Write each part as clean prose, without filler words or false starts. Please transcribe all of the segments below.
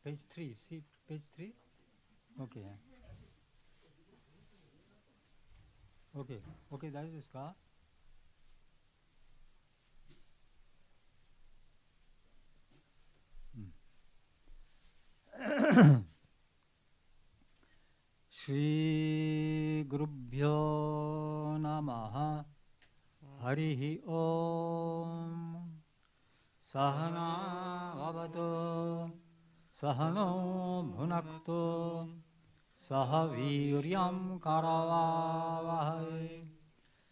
page 3. See page 3? Okay. Okay. Okay, 大丈夫ですか？श्री गुरुभ्यो नमः हरिः ओम सहना भवतु सहनो भुनक्तु सह वीर्यं करवावहै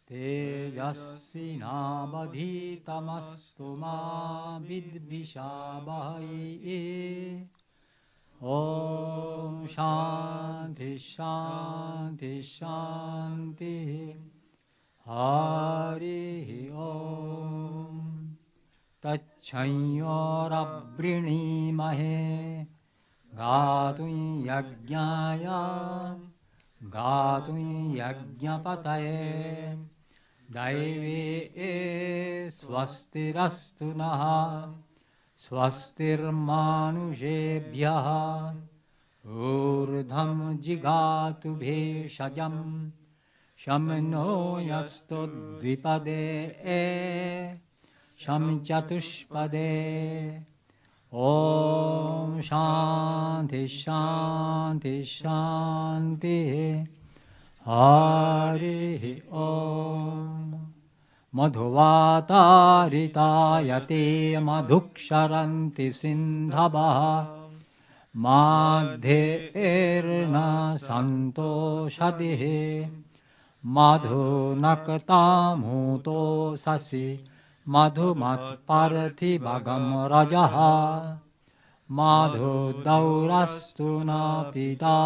तेजस्विनावधीतमस्तु मा विद्विषावहै ओम शांति शांति शांति हरि ओम तच्छयोरवृणीमहे गातुं यज्ञपतये दैवे स्वस्तिरस्तु नः स्वस्तिर्मानुषेभ्यः ऊर्ध्वं जिगातु भेषजं शं नो यस्तु द्विपदे शं चतुष्पदे ॐ शान्ति शान्ति शान्ति हरिः ॐ मधुवातारितायते मधुक्षरन्ति सिन्धवः माध्येर्न सन्तोषदिः मधुनक्तामूतो ससि मधुमत्पार्थिवगं रजः मधुदौरस्तु न पिता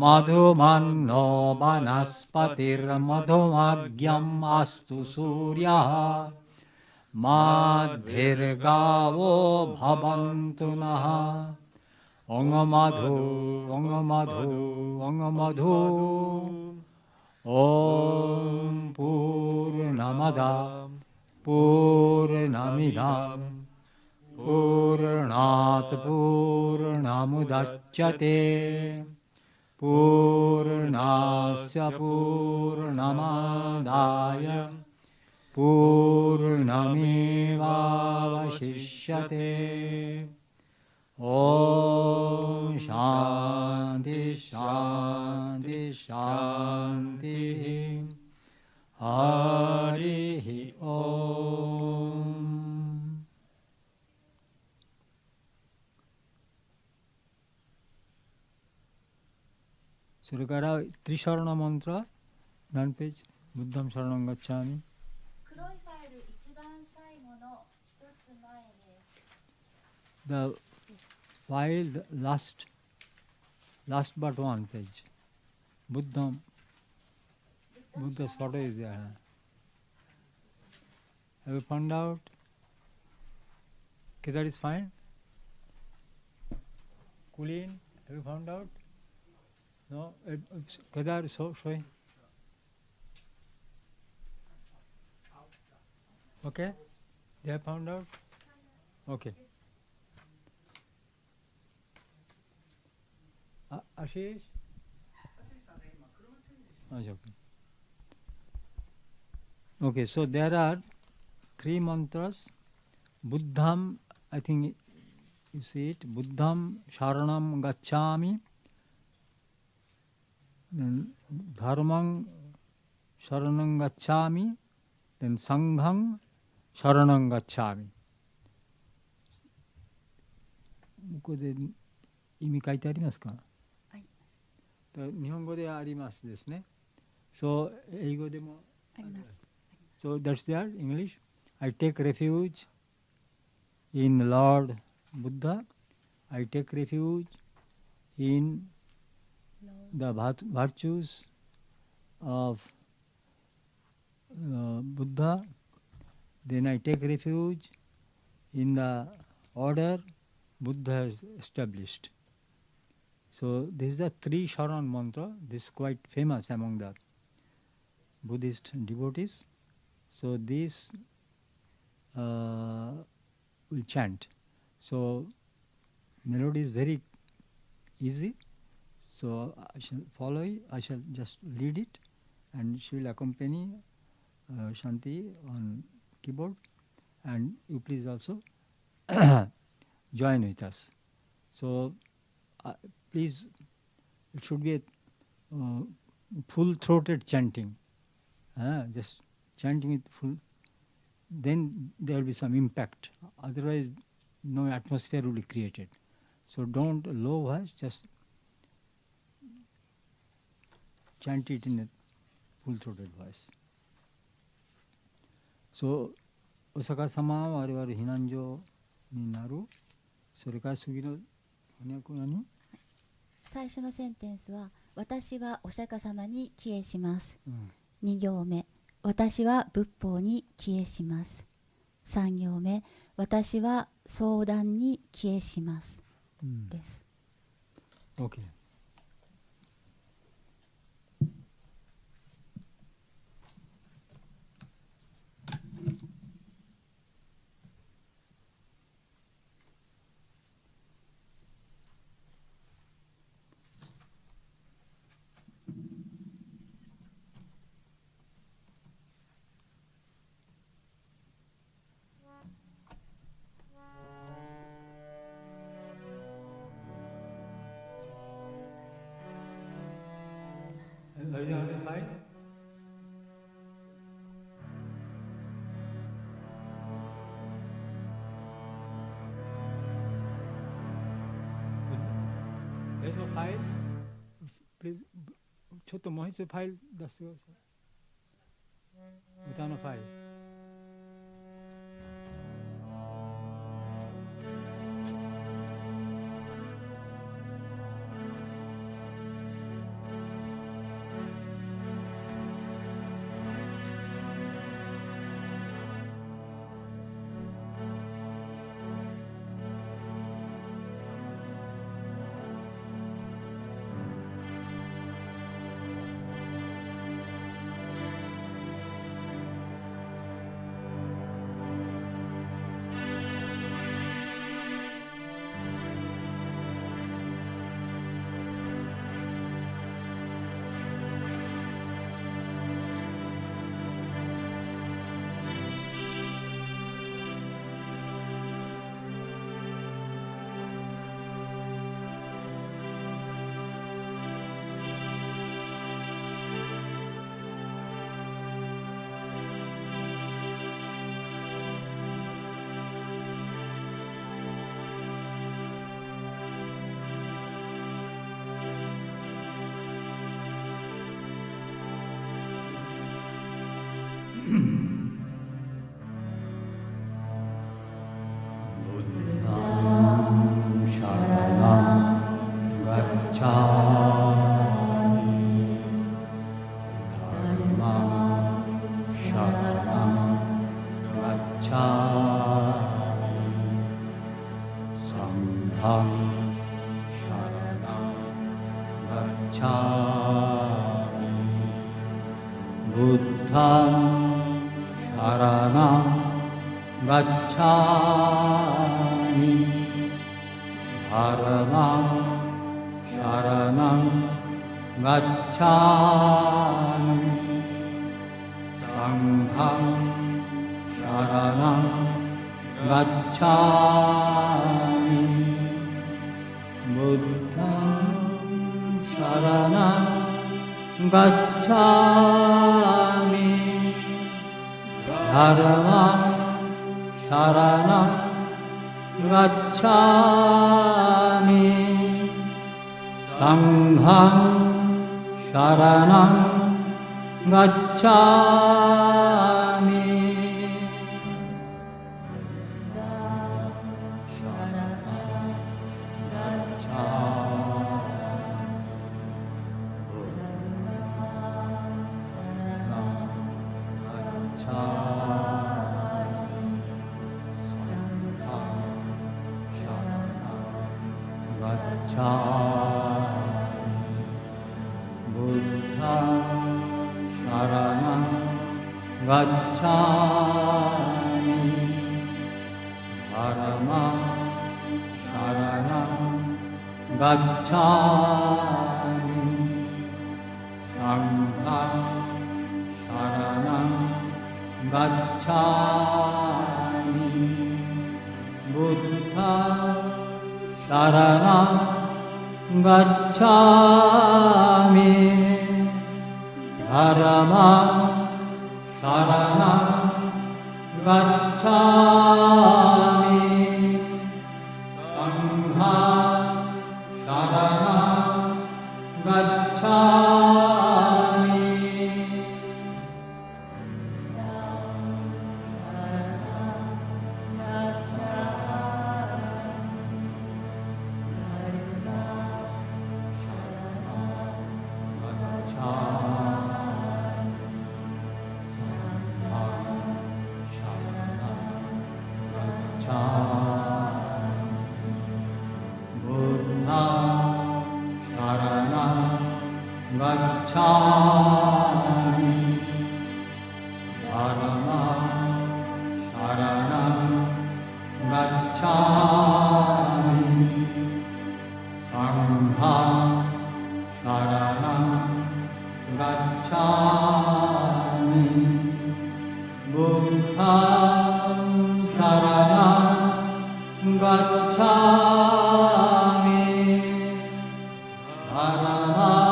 मधुमन्नो वनस्पतिर्मधुमग्यम् अस्तु सूर्यः माद्भिर्गावो भवन्तु नः ओङ्मधु ओङ्मधु ओङ्मधु ॐ पूर्णमदः पूर्णमिदं पूर्णात् पूर्णमुदच्यते पूर्णस्य पूर्णमादाय पूर्णमेवावशिष्यते ॐ शान्ति शान्ति शान्तिः हरिः ॐそれからトリシャラナマントラ何ページブッダムシャラナンガッチャーミ黒いファイル一番最後の一つ前です。 The file the last but one page Buddha's photo is there. Have you found out? Okay, that is fine. Kulin, have you found out? No? Kedar, showing. Okay? They have found out? Okay. Ashish? Okay. Okay, so there are 3 mantras. Buddham, I think you see it. Buddham Sharanam Gacchami. Then Dharmang Sharanam Gacchami. Then Sangham Sharanam Gacchami. ここで意味書いてありますか？あります。日本語でありますですね。So 英語でもあります。So that's there English. I take refuge in Lord Buddha. I take refuge in the virtues of Buddha. Then I take refuge in the order Buddha has established. So this is the 3 Sharan mantra. This is quite famous among the Buddhist devotees. So this will chant. So melody is very easy. So I shall follow it. I shall just lead it, and she will accompany Shanti on keyboard, and you please also join with us. So please, it should be a full-throated chanting. Just chanting it full. Then there will be some impact. Otherwise, no atmosphere will be created. So don't low voice, just chant it in a full-throated voice. So, Osaka sama wariwari hinanjo ni naru. それから次の翻訳は何？最初のセンテンスは私はお釈迦様に帰依します、2行目私は仏法に帰依します、3行目私は相談に帰依します、です。 OK。Are you identified? There's a file. Please, ちょっともう一度ファイル出してください。歌のファイル。Gacchami, Dharma, Saranam, gacchami sangham saranam gacchami buddha saranam gacchami dharma saranam gacchami sangha saranam gacchami gacchami dharma saranam gacchami sangha saranam gacchami buddha saranam gacchami dharma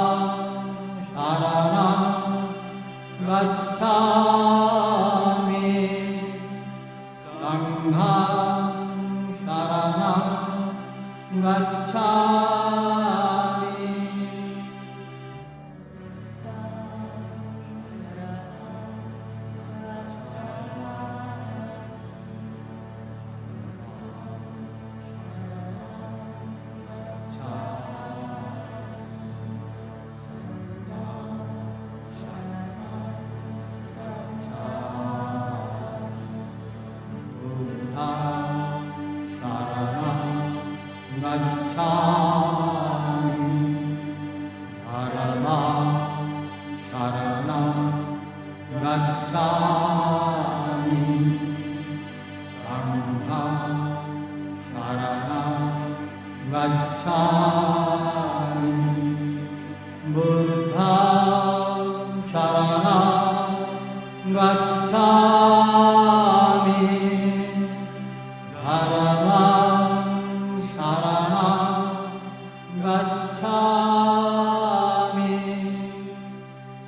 gacchami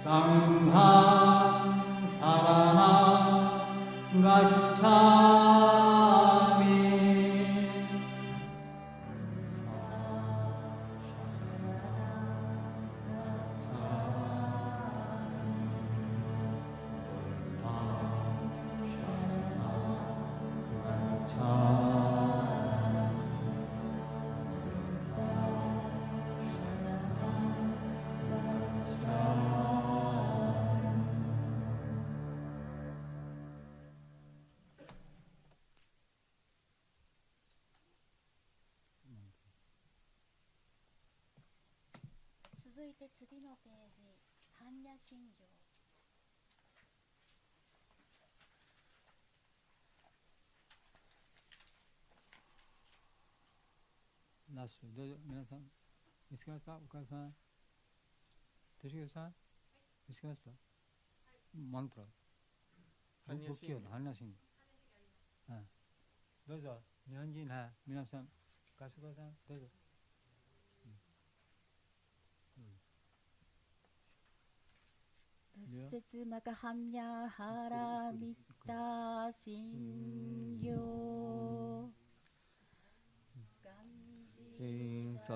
sangha saranam gacchami続いて次のページ、般若心経。ラスト、どうぞ、皆さん、見つけました？お母さん。手重さん、見つけました？マントラ。仏教の般若心経。どうぞ、日本人、皆さん、貸してください。どうぞ。仏説マカハンニャハラミッタ心経。天才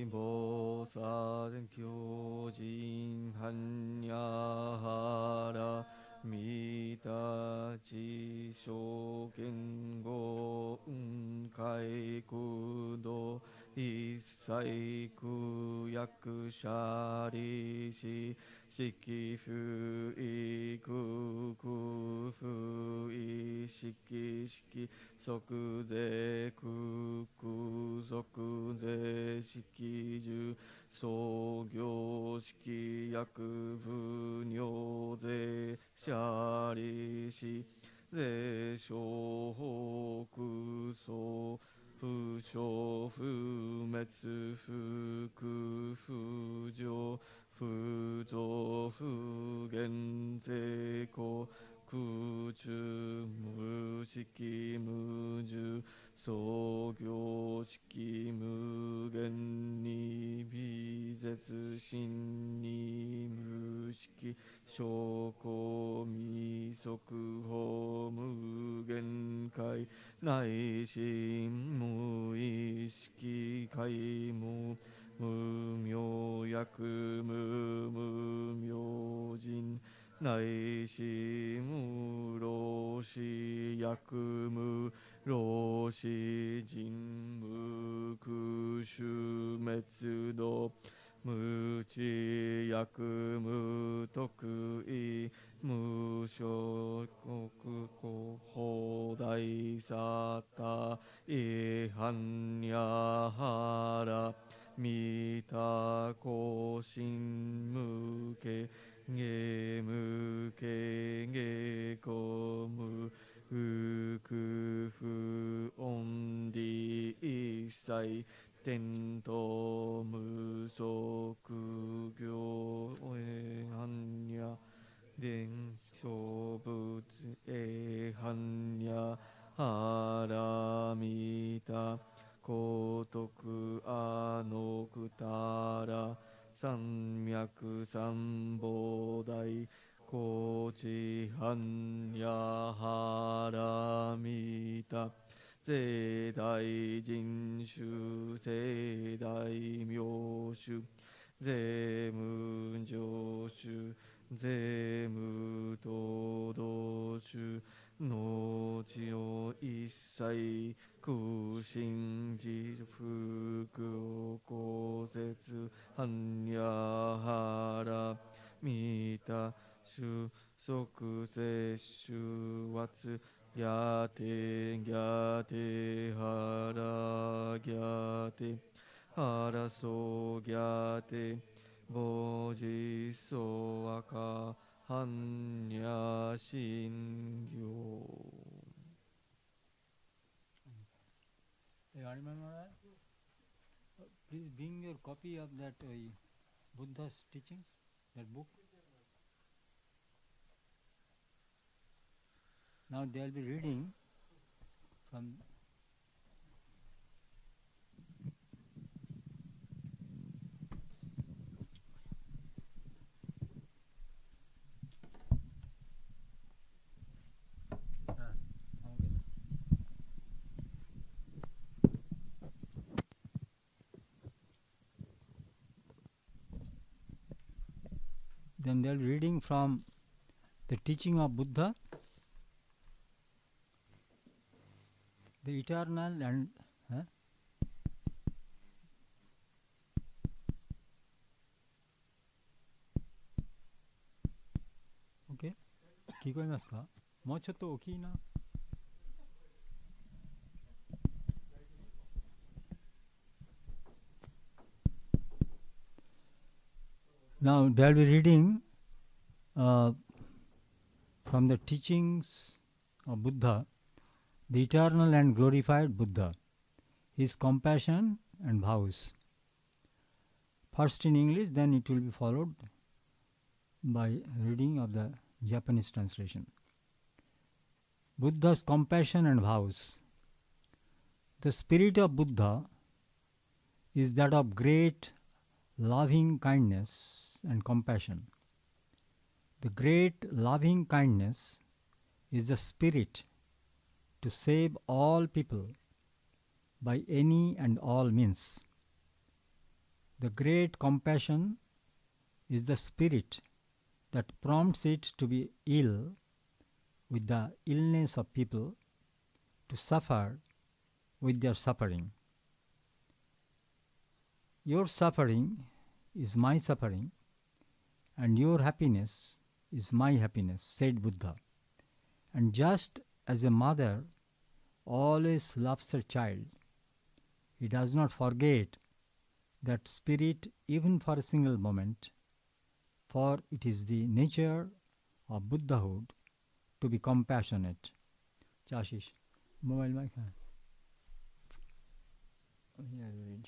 菩薩教人般若ハラミタ知正見語雲海空道一切空薬者利子式不意空空不意式式即税空空即税式住創業式薬不尿税者利子税商法空想不傷不滅不空不浄不増不減税行空中無式無住創業式無限に微絶心に無式証拠未速報無限界内心無意識界無無明薬無無明人内心無老死薬無老死人無空臭滅度無知薬無得意無所国法大サタ違反やはら見た更新無形ゲ無形ゲコ無不空不音理一切天道無足行般若伝承仏般若はらみた高徳あのくたら三脈三菩提高知般若はらみた世大人種世大名種税無常種税無東道種農地を一切空心自福公説般若はらみた種即世種圧やてぎゃてはらぎゃてはらそうぎゃてぼじそうあか般若心経。I remember that. Please bring your copy of that Buddha's teachings, that book. Now they will be reading from then they are reading from the teaching of Buddha, the eternal and okay 聞こえますか？もうちょっと大きいな。Now they will be reading from the teachings of Buddha, the eternal and glorified Buddha, his compassion and vows. First in English, then it will be followed by reading of the Japanese translation. Buddha's compassion and vows. The spirit of Buddha is that of great loving kindness and compassion. The great loving kindness is the spirit to save all people by any and all means. The great compassion is the spirit that prompts it to be ill with the illness of people, to suffer with their suffering. Your suffering is my suffering, and your happiness is my happiness, said Buddha. And just as a mother always loves her child, he does not forget that spirit even for a single moment, for it is the nature of Buddhahood to be compassionate. Chashish, mobile mic. Yeah, read.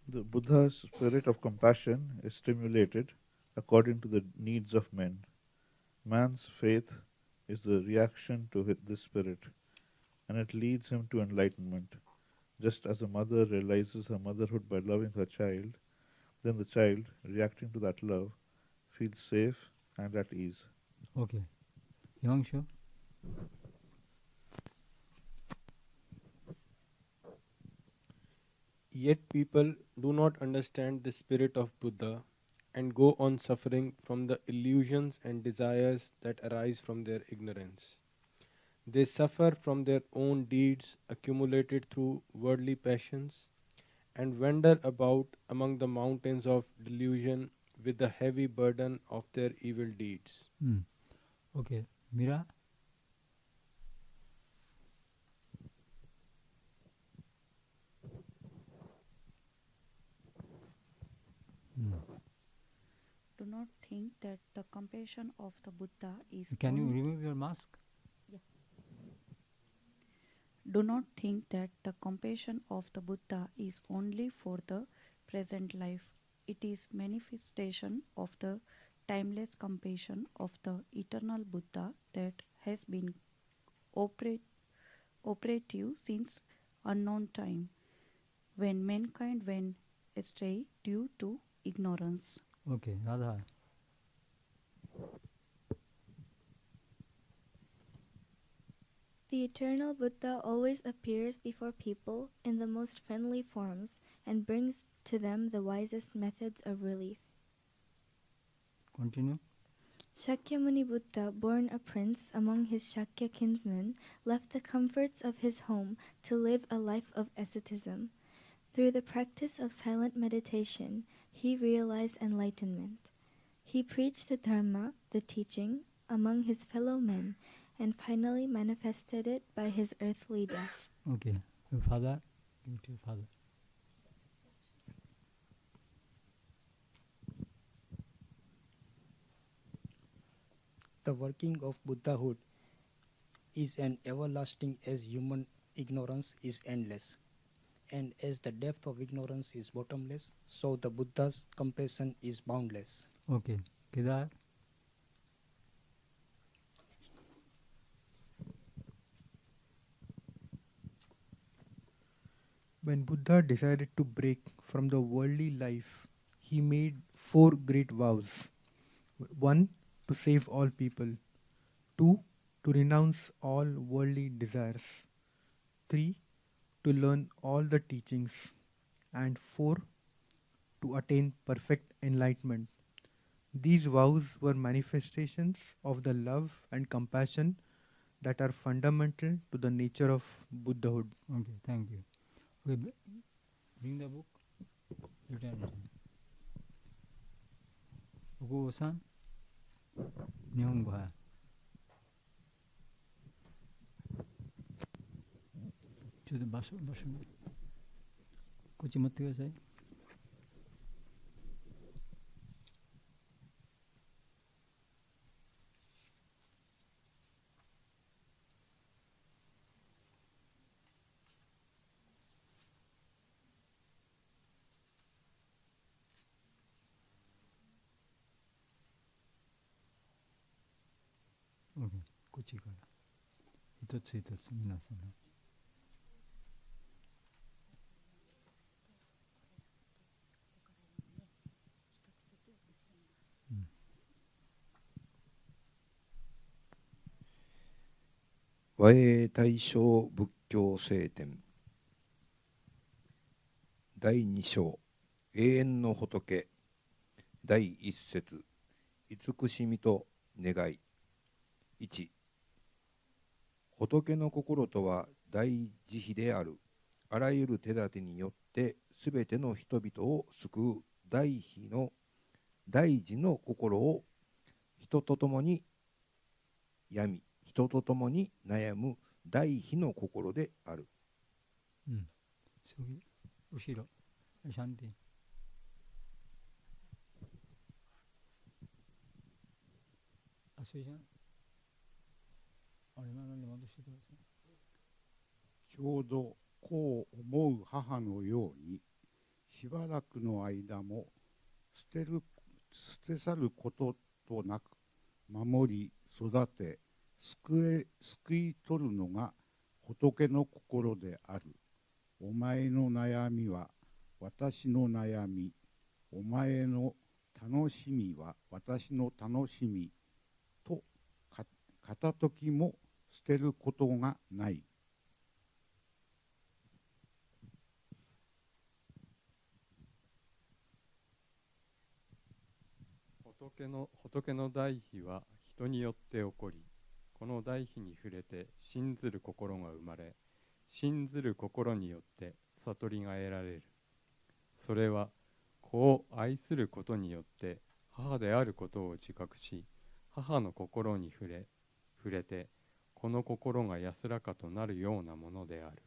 The Buddha's spirit of compassion is stimulated according to the needs of men. Man's faith is the reaction to this spirit, and it leads him to enlightenment. Just as a mother realizes her motherhood by loving her child, then the child, reacting to that love, feels safe and at ease. Okay. Yangshu? Yet people do not understand the spirit of Buddha and go on suffering from the illusions and desires that arise from their ignorance. They suffer from their own deeds accumulated through worldly passions and wander about among the mountains of delusion with the heavy burden of their evil deeds. Okay. Mira? Do not think that the compassion of the Buddha is Can you remove your mask? Do not think that the compassion of the Buddha is only for the present life. It is manifestation of the timeless compassion of the eternal Buddha that has been operative since unknown time, when mankind went astray due to ignorance. Okay. Radha? The eternal Buddha always appears before people in the most friendly forms and brings to them the wisest methods of relief. Continue. Shakyamuni Buddha, born a prince among his Shakya kinsmen, left the comforts of his home to live a life of asceticism. Through the practice of silent meditation, he realized enlightenment. He preached the Dharma, the teaching, among his fellow men, and finally manifested it by his earthly death. Okay. Your father? Give it to your father. The working of Buddhahood is an everlasting as human ignorance is endless. And as the depth of ignorance is bottomless, so the Buddha's compassion is boundless. Okay. Kedar? When Buddha decided to break from the worldly life, he made 4 great vows. 1. To save all people. 2. To renounce all worldly desires. 3. To learn all the teachings. And 4. To attain perfect enlightenment. These vows were manifestations of the love and compassion that are fundamental to the nature of Buddhahood. Okay, thank you. Okay, bring the book. Return it. Okubo-san? 日本語はちょっと場所こっち持ってください。こっちから一つ一つ皆さん。和英大正仏教聖典第2章永遠の仏第1節慈しみと願い。1仏の心とは大慈悲である。あらゆる手立てによってすべての人々を救う大慈の心を人と共に病み人と共に悩む大悲の心である。次、後ろ、シャンティ。かしらあれなのに戻してください。ちょうどこう思う母のように、しばらくの間も捨て去ることとなく守り育て救い取るのが仏の心である。お前の悩みは私の悩み、お前の楽しみは私の楽しみと片時も捨てることがない。仏の大悲は人によって起こり、この大悲に触れて信ずる心が生まれ、信ずる心によって悟りが得られる。それは子を愛することによって母であることを自覚し、母の心に触れてこの心が安らかとなるようなものである。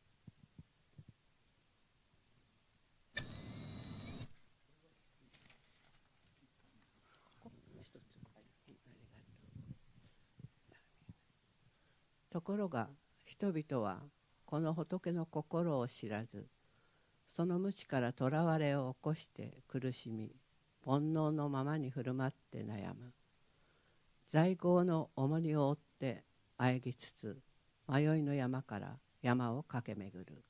ところが人々はこの仏の心を知らず、その無知からとらわれを起こして苦しみ、煩悩のままに振る舞って悩む。罪業の重荷を負ってあえぎつつ、迷いの山から山を駆け巡る。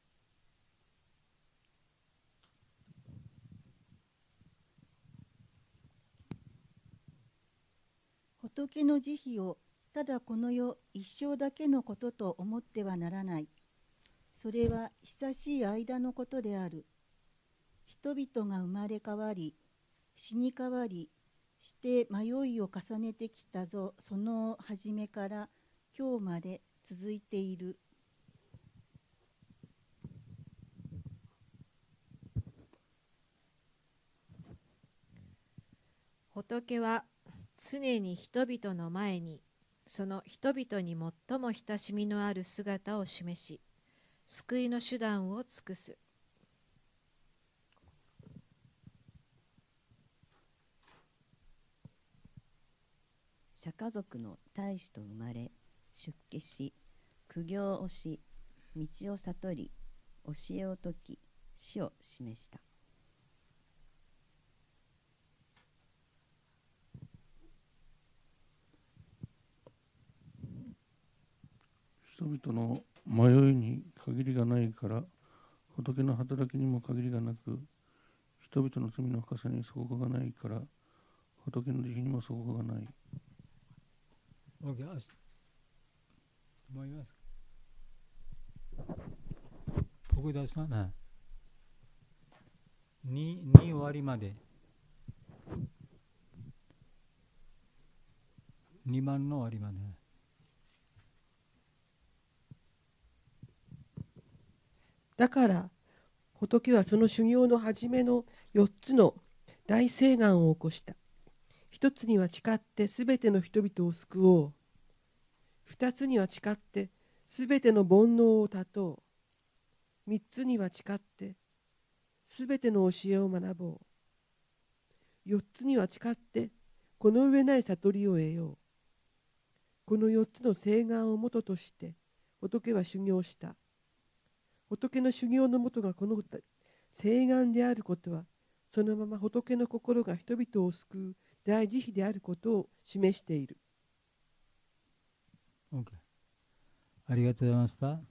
仏の慈悲をただこの世一生だけのことと思ってはならない。それは久しい間のことである。人々が生まれ変わり、死に変わりして迷いを重ねてきたぞ、その初めから今日まで続いている。仏は常に人々の前にその人々に最も親しみのある姿を示し、救いの手段を尽くす。釈迦族の大師と生まれ、出家し、苦行をし、道を悟り、教えを説き、死を示した。人々の迷いに限りがないから、仏の働きにも限りがなく、人々の罪の深さに底がないから、仏の慈悲にも底がない。OK、思います。僕出したな。2終わりまで。2番の終わりまで。だから仏はその修行の初めの4つの大誓願を起こした。1つには誓ってすべての人々を救おう。2つには誓ってすべての煩悩を断とう。3つには誓ってすべての教えを学ぼう。4つには誓ってこの上ない悟りを得よう。この4つの誓願をもととして仏は修行した。仏の修行のもとがこの誓願であることは、そのまま仏の心が人々を救う大慈悲であることを示している。OK。ありがとうございました。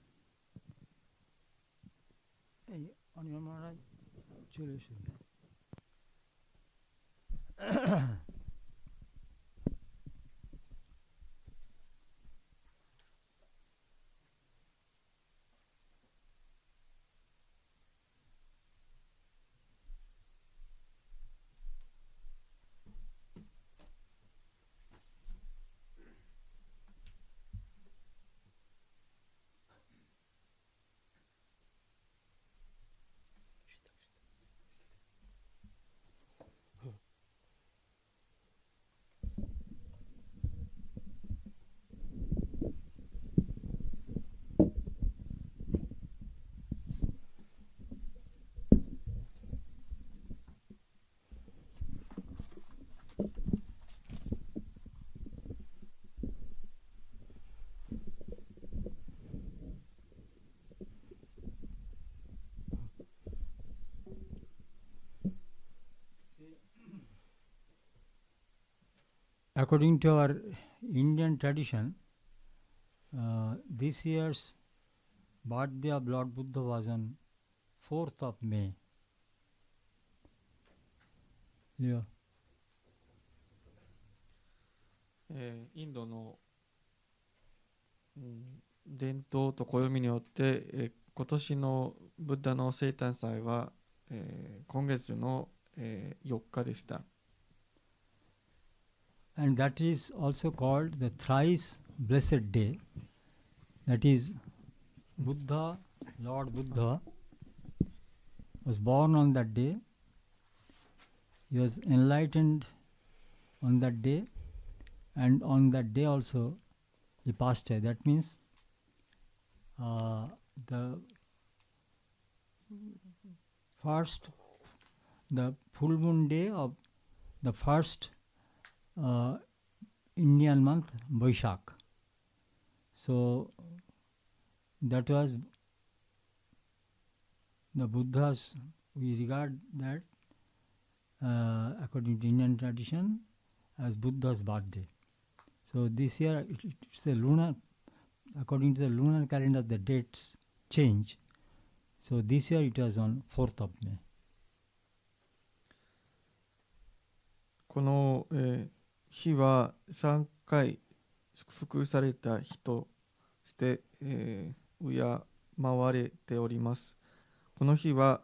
according to our Indian tradition, this year's birthday of Lord Buddha was on 4th of May. Yeah. インドの、伝統と暦によって、今年のブッダの生誕祭は、今月の、4日でした。And that is also called the thrice blessed day. That is, Buddha, Lord Buddha, was born on that day. He was enlightened on that day, and on that day also he passed away. That means the full moon day of the first Indian month, Vaishak. So that was the Buddha's, we regard that according to Indian tradition as Buddha's birthday. So this year it's a lunar, according to the lunar calendar the dates change. So this year it was on 4th of May. この、日は3回祝福された日として、敬われております。この日は、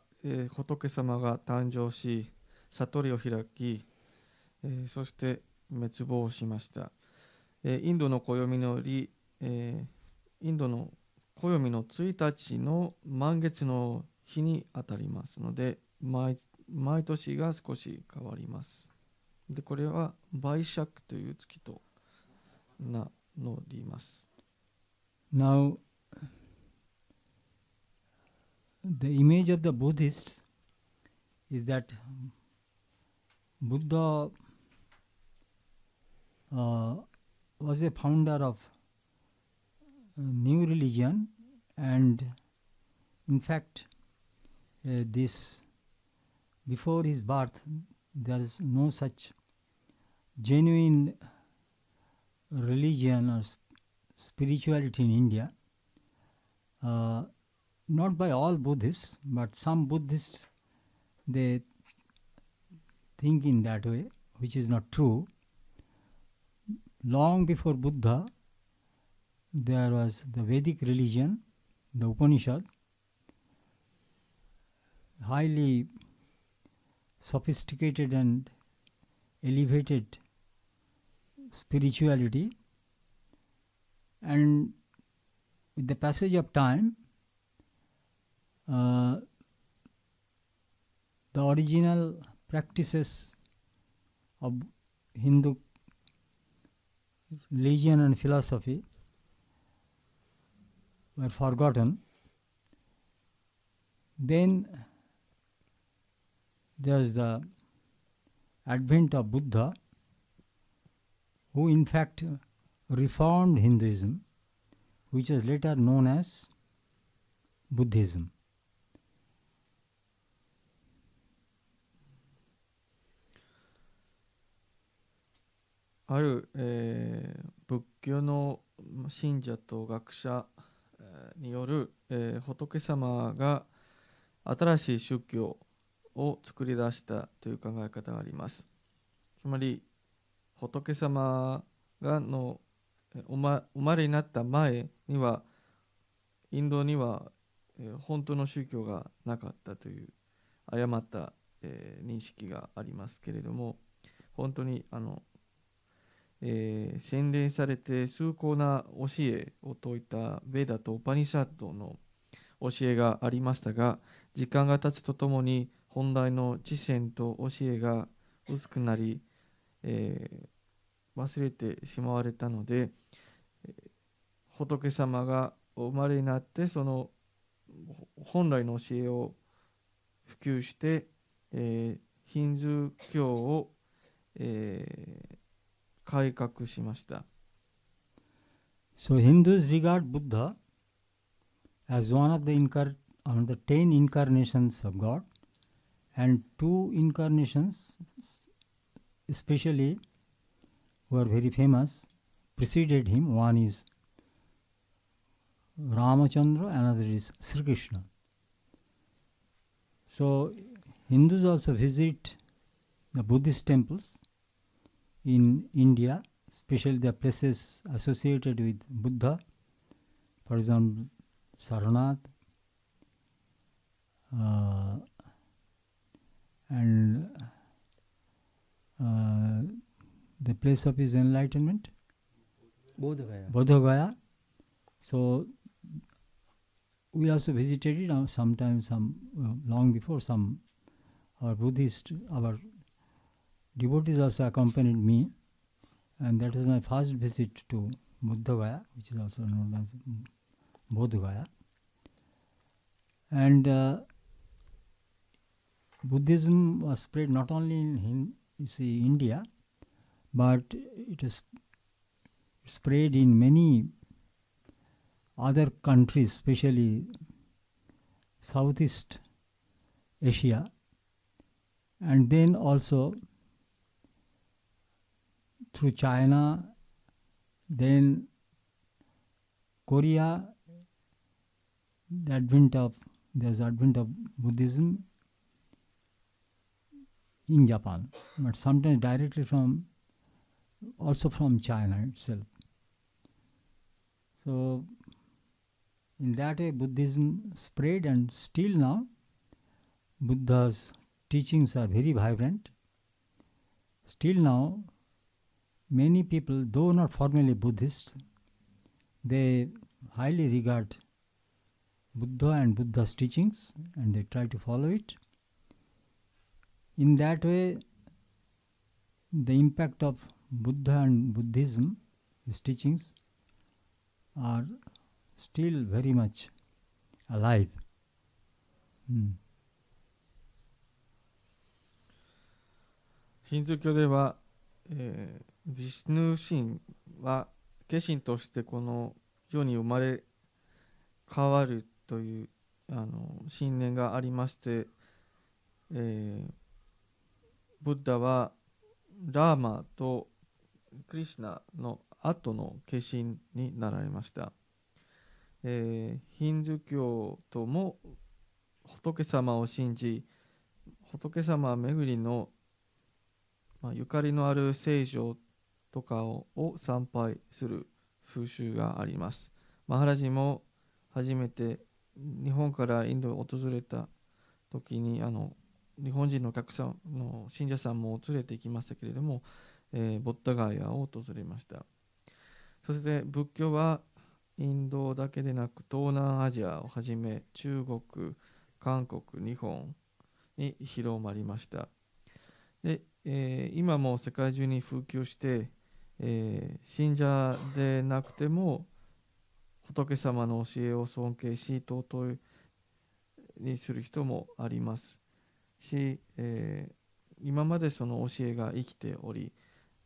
仏様が誕生し、悟りを開き、そして滅亡しました。インドの暦の1日の満月の日にあたりますので、毎年が少し変わります。で、これはバイシャクという月と名乗ります。Now, the image of the Buddhists is that Buddha was a founder of a new religion, and in fact before his birth there is no such genuine religion or spirituality in India, not by all Buddhists, but some Buddhists, they think in that way, which is not true. Long before Buddha, there was the Vedic religion, the Upanishad, highly sophisticated and elevated spirituality, and with the passage of time, the original practices of Hindu religion and philosophy were forgotten. Then there's the advent of Buddha, who in fact reformed Hinduism, which was later known as Buddhism. ある、仏教の信者と学者による、仏様が新しい宗教を作り出したという考え方があります。つまり仏様が生まれになった前にはインドには、本当の宗教がなかったという誤った、認識がありますけれども、本当に洗練されて崇高な教えを説いたベーダとウパニシャッドの教えがありましたが、時間が経つとともに本来の知性と教えが薄くなり、忘れてしまわれたので、仏様がお生まれになってその本来の教えを普及して、ヒンズー教を、改革しました。So Hindus regard Buddha as one of the 10 incarnations of God, and 2 incarnations, especially who are very famous preceded him. One is Ramachandra, another is Sri Krishna. So Hindus also visit the Buddhist temples in India, especially the places associated with Buddha, for example, Sarnath, and the place of his enlightenment, Bodh Gaya. So we also visited it sometimes, long before. Some our devotees also accompanied me, and that was my first visit to Buddha Gaya, which is also known as Bodh Gaya. And Buddhism was spread not only in India, but it is spread in many other countries, especially Southeast Asia, and then also through China, then Korea. There's advent of Buddhism in Japan, but sometimes directly also from China itself. So in that way Buddhism spread, and still now Buddha's teachings are very vibrant. Still now many people, though not formally Buddhists, they highly regard Buddha and Buddha's teachings, and they try to follow it. In that way, the impact of Buddha and Buddhism, his teachings, are still very much alive. ヒンズー教では、ビシュヌ神は化身としてこの世に生まれ変わるという信念がありまして、ブッダはラーマとクリシュナの後の化身になられました。ヒンズー教徒も仏様を信じ、仏様巡りの、ゆかりのある聖所とかを参拝する風習があります。マハラジも初めて日本からインドを訪れた時に日本人のお客さんの信者さんも連れて行きましたけれども、ボッダガヤを訪れました。そして仏教はインドだけでなく東南アジアをはじめ中国、韓国、日本に広まりました。で、今も世界中に普及して、信者でなくても仏様の教えを尊敬し尊いにする人もありますし、今までその教えが生きており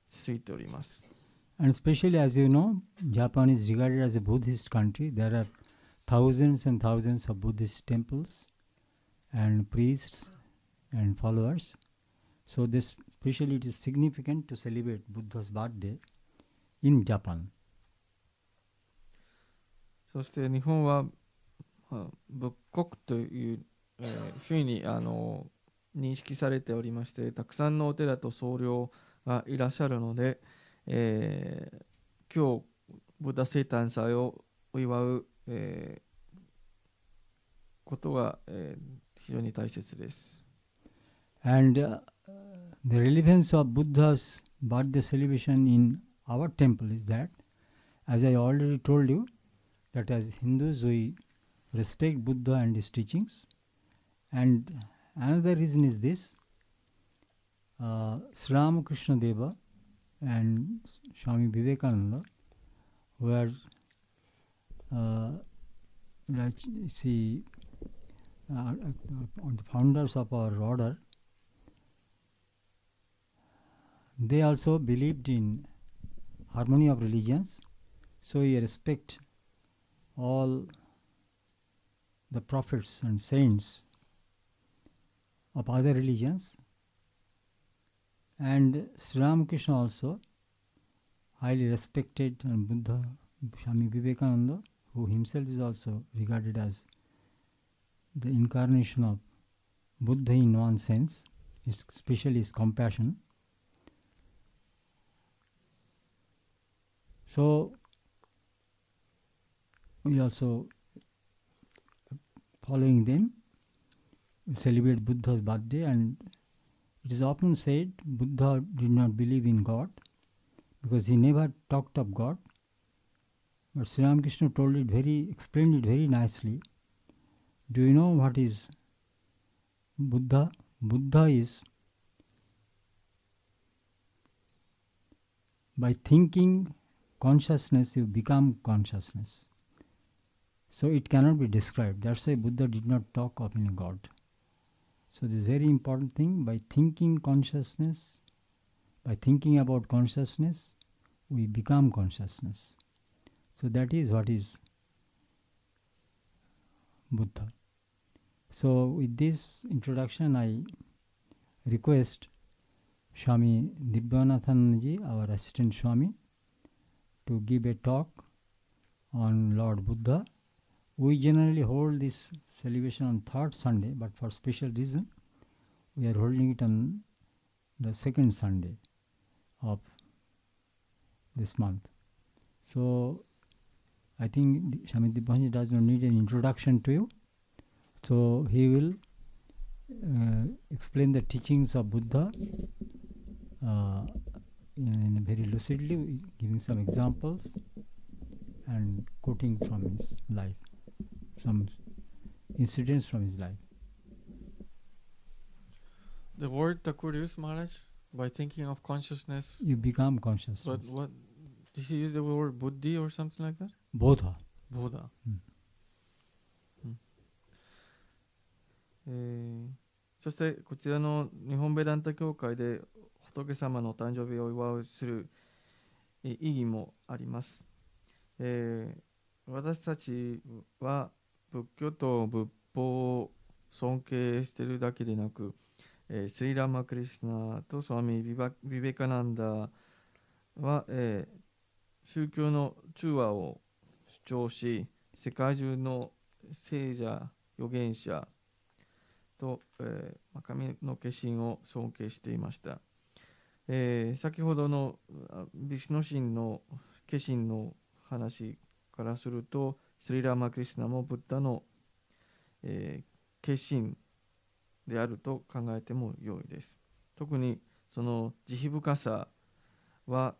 続いております。And especially, as you know, Japan is regarded as a Buddhist country. There are thousands and thousands of Buddhist temples and priests and followers. So this, especially, it is significant to celebrate Buddha's birthday in Japan. そして日本は、仏国というふうに認識されておりまして、たくさんのお寺と僧侶がいらっしゃるので、今日ブッダ生誕祭を祝う、ことが、非常に大切です。And the relevance of Buddha's birthday celebration in our temple is that, as I already told you, that as Hindus we respect Buddha and his teachings. And another reason is this: Sri Ramakrishna Deva and Swami Vivekananda were the founders of our order. They also believed in harmony of religions, so we respect all the prophets and saints of other religions. And Sri Ramakrishna also highly respected Buddha, Swami Vivekananda, who himself is also regarded as the incarnation of Buddha in one sense, especially his compassion. So we also, following them, we celebrate Buddha's birthday, and it is often said Buddha did not believe in God because he never talked of God. But Sri Ramakrishna explained it very nicely. Do you know what is Buddha? Buddha is, by thinking consciousness, you become consciousness. So it cannot be described. That's why Buddha did not talk of any God. So this is very important thing. By thinking consciousness, by thinking about consciousness, we become consciousness. So that is what is Buddha. So with this introduction, I request Swami Dibbyanathanji, our assistant Swami, to give a talk on Lord Buddha. We generally hold this celebration on third Sunday, but for special reason, we are holding it on the second Sunday of this month. So I think Swami Dibbyanathanji does not need an introduction to you. So he will explain the teachings of Buddha in very lucidly, giving some examples and quoting from his life, some incidents from his life. The word Thakur Maharaj, by thinking of consciousness, you become consciousness. But what did he use the word buddhi or something like that? Bodha. Bodha. Mm. そしてこちらの日本ベランタ教会で仏様の誕生日を祝うする意義もあります。私たちは仏教と仏法を尊敬しているだけでなく、スリラーマクリシナとスワミ・ビベカナンダは、宗教の中和を主張し、世界中の聖者、預言者と、神の化身を尊敬していました。先ほどのビシュノ神の化身の話からすると、スリラーマクリシナもブッダの、化身であると考えても良いです。特にその慈悲深さは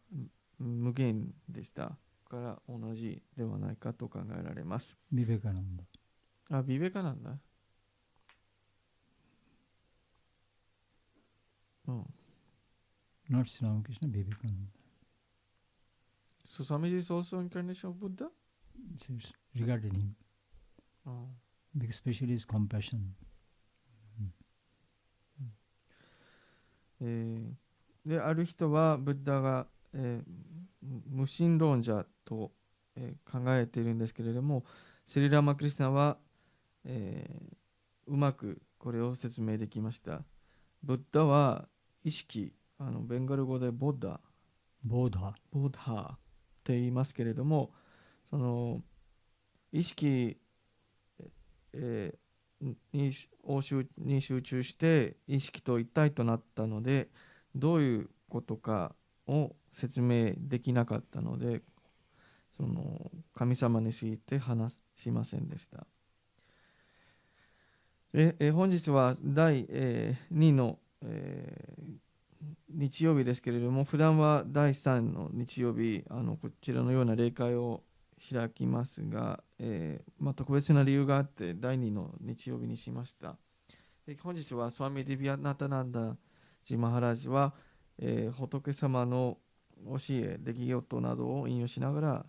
無限でしたから同じではないかと考えられます。ビベカナンダ。ビベカナンダ。Not Sri Ramakrishna, Vivekananda. So Swamiji is also incarnation of Buddha? It's regarding him. Because especially his compassion. である人はブッダが、無神論者と、考えているんですけれども、スリラーマクリシナは、うまくこれを説明できました。ブッダは意識、ベンガル語でボッダって言いますけれども、その意識、に集中して意識と一体となったので、どういうことかを説明できなかったので、その神様について話しませんでした。本日は第2の、日曜日ですけれども、普段は第3の日曜日、こちらのような例会を開きますが、特別な理由があって第2の日曜日にしました。本日はスワミ・ディビアナタナンダジ・マハラジは、仏様の教え、出来事などを引用しながら、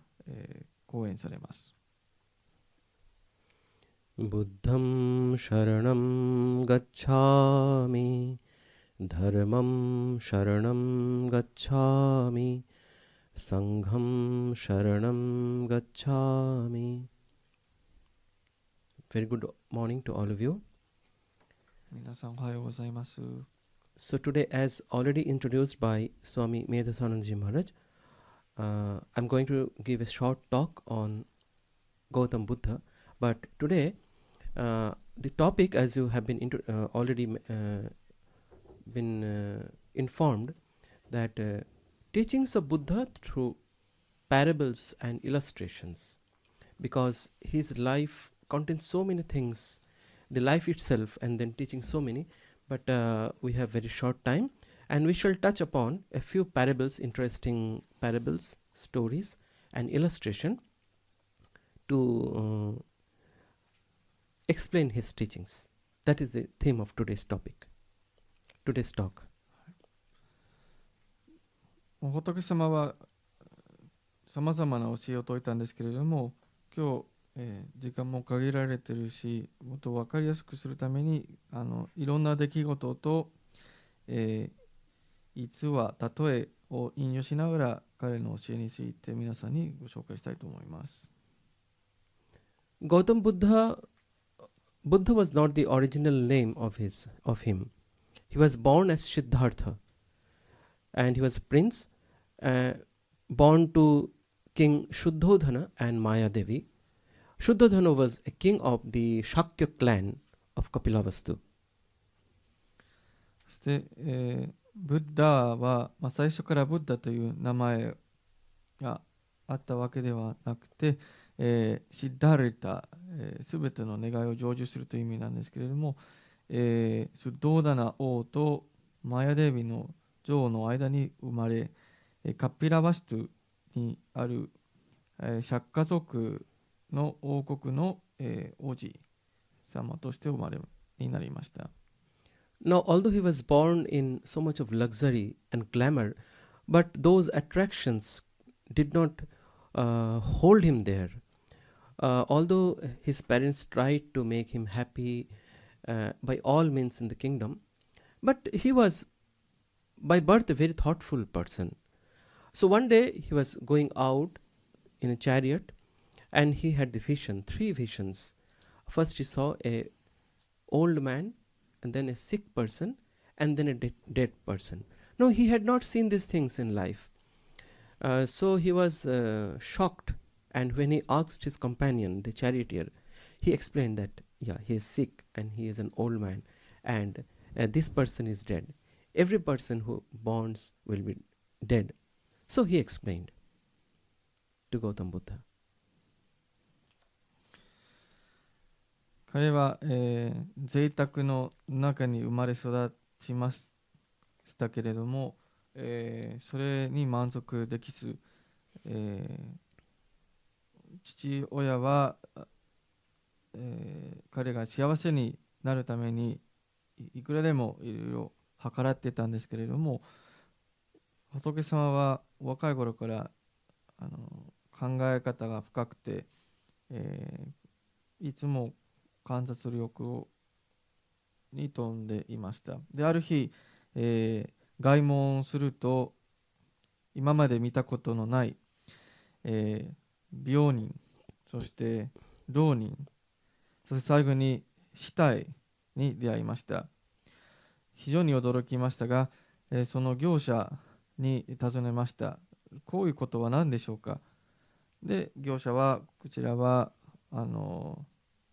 講演されます。ブッダムシャラナムガッチャミダルマムシャラナムガッチャミSangham Sharanam Gacchami. Very good morning to all of you. 皆さんおはようございます。So today, as already introduced by Swami Medhasanandaji Maharaj, I'm going to give a short talk on Gautam Buddha, but today the topic, as you have been already been informed, that teachings of Buddha through parables and illustrations, because his life contains so many things, the life itself, and then teaching so many, but we have very short time, and we shall touch upon a few parables, interesting parables, stories, and illustration to explain his teachings. That is the theme of today's topic, today's talk. 仏様はさまざまな教えを説いたんですけれども、今日、時間も限られているし、もっと分かりやすくするためにいろんな出来事と、逸話、例えを引用しながら彼の教えについて皆さんにご紹介したいと思います。Gautam Buddha was not the original name of him. He was born as Siddhartha, and he was a prince born to King Shuddhodhana and Maya Devi. Shuddhodhana was a king of the Shakya clan of Kapilavastu. そして、ブッダは、最初からブッダという名前があったわけではなくて、シッダルタ、すべての願いを成就するという意味なんですけれども、シュッドーダナ王とマヤデービの女王の間に生まれ、カピラバシトゥにある、釈迦族の王国の、王子様として生まれになりました。Now, although he was born in so much of luxury and glamour, but those attractions did not hold him there. Although his parents tried to make him happy by all means in the kingdom, but he was by birth a very thoughtful person. So one day he was going out in a chariot and he had the vision, 3 visions. First he saw a old man, and then a sick person, and then a dead person. No, he had not seen these things in life. So he was shocked, and when he asked his companion, the charioteer, he explained that, yeah, he is sick and he is an old man, and this person is dead. Every person who borns will be dead. So he explained to Gautam Buddha. 彼は、贅沢の中に生まれ育ちましたけれども、それに満足できず、父親は、彼が幸せになるためにいくらでもいろいろ計らってたんですけれども、仏様は若い頃から考え方が深くて、いつも観察力に富んでいました。で、ある日、外問すると今まで見たことのない、病人、そして浪人、そして最後に死体に出会いました。非常に驚きましたが、その業者に尋ねました。こういうことは何でしょうか。で、業者はこちらは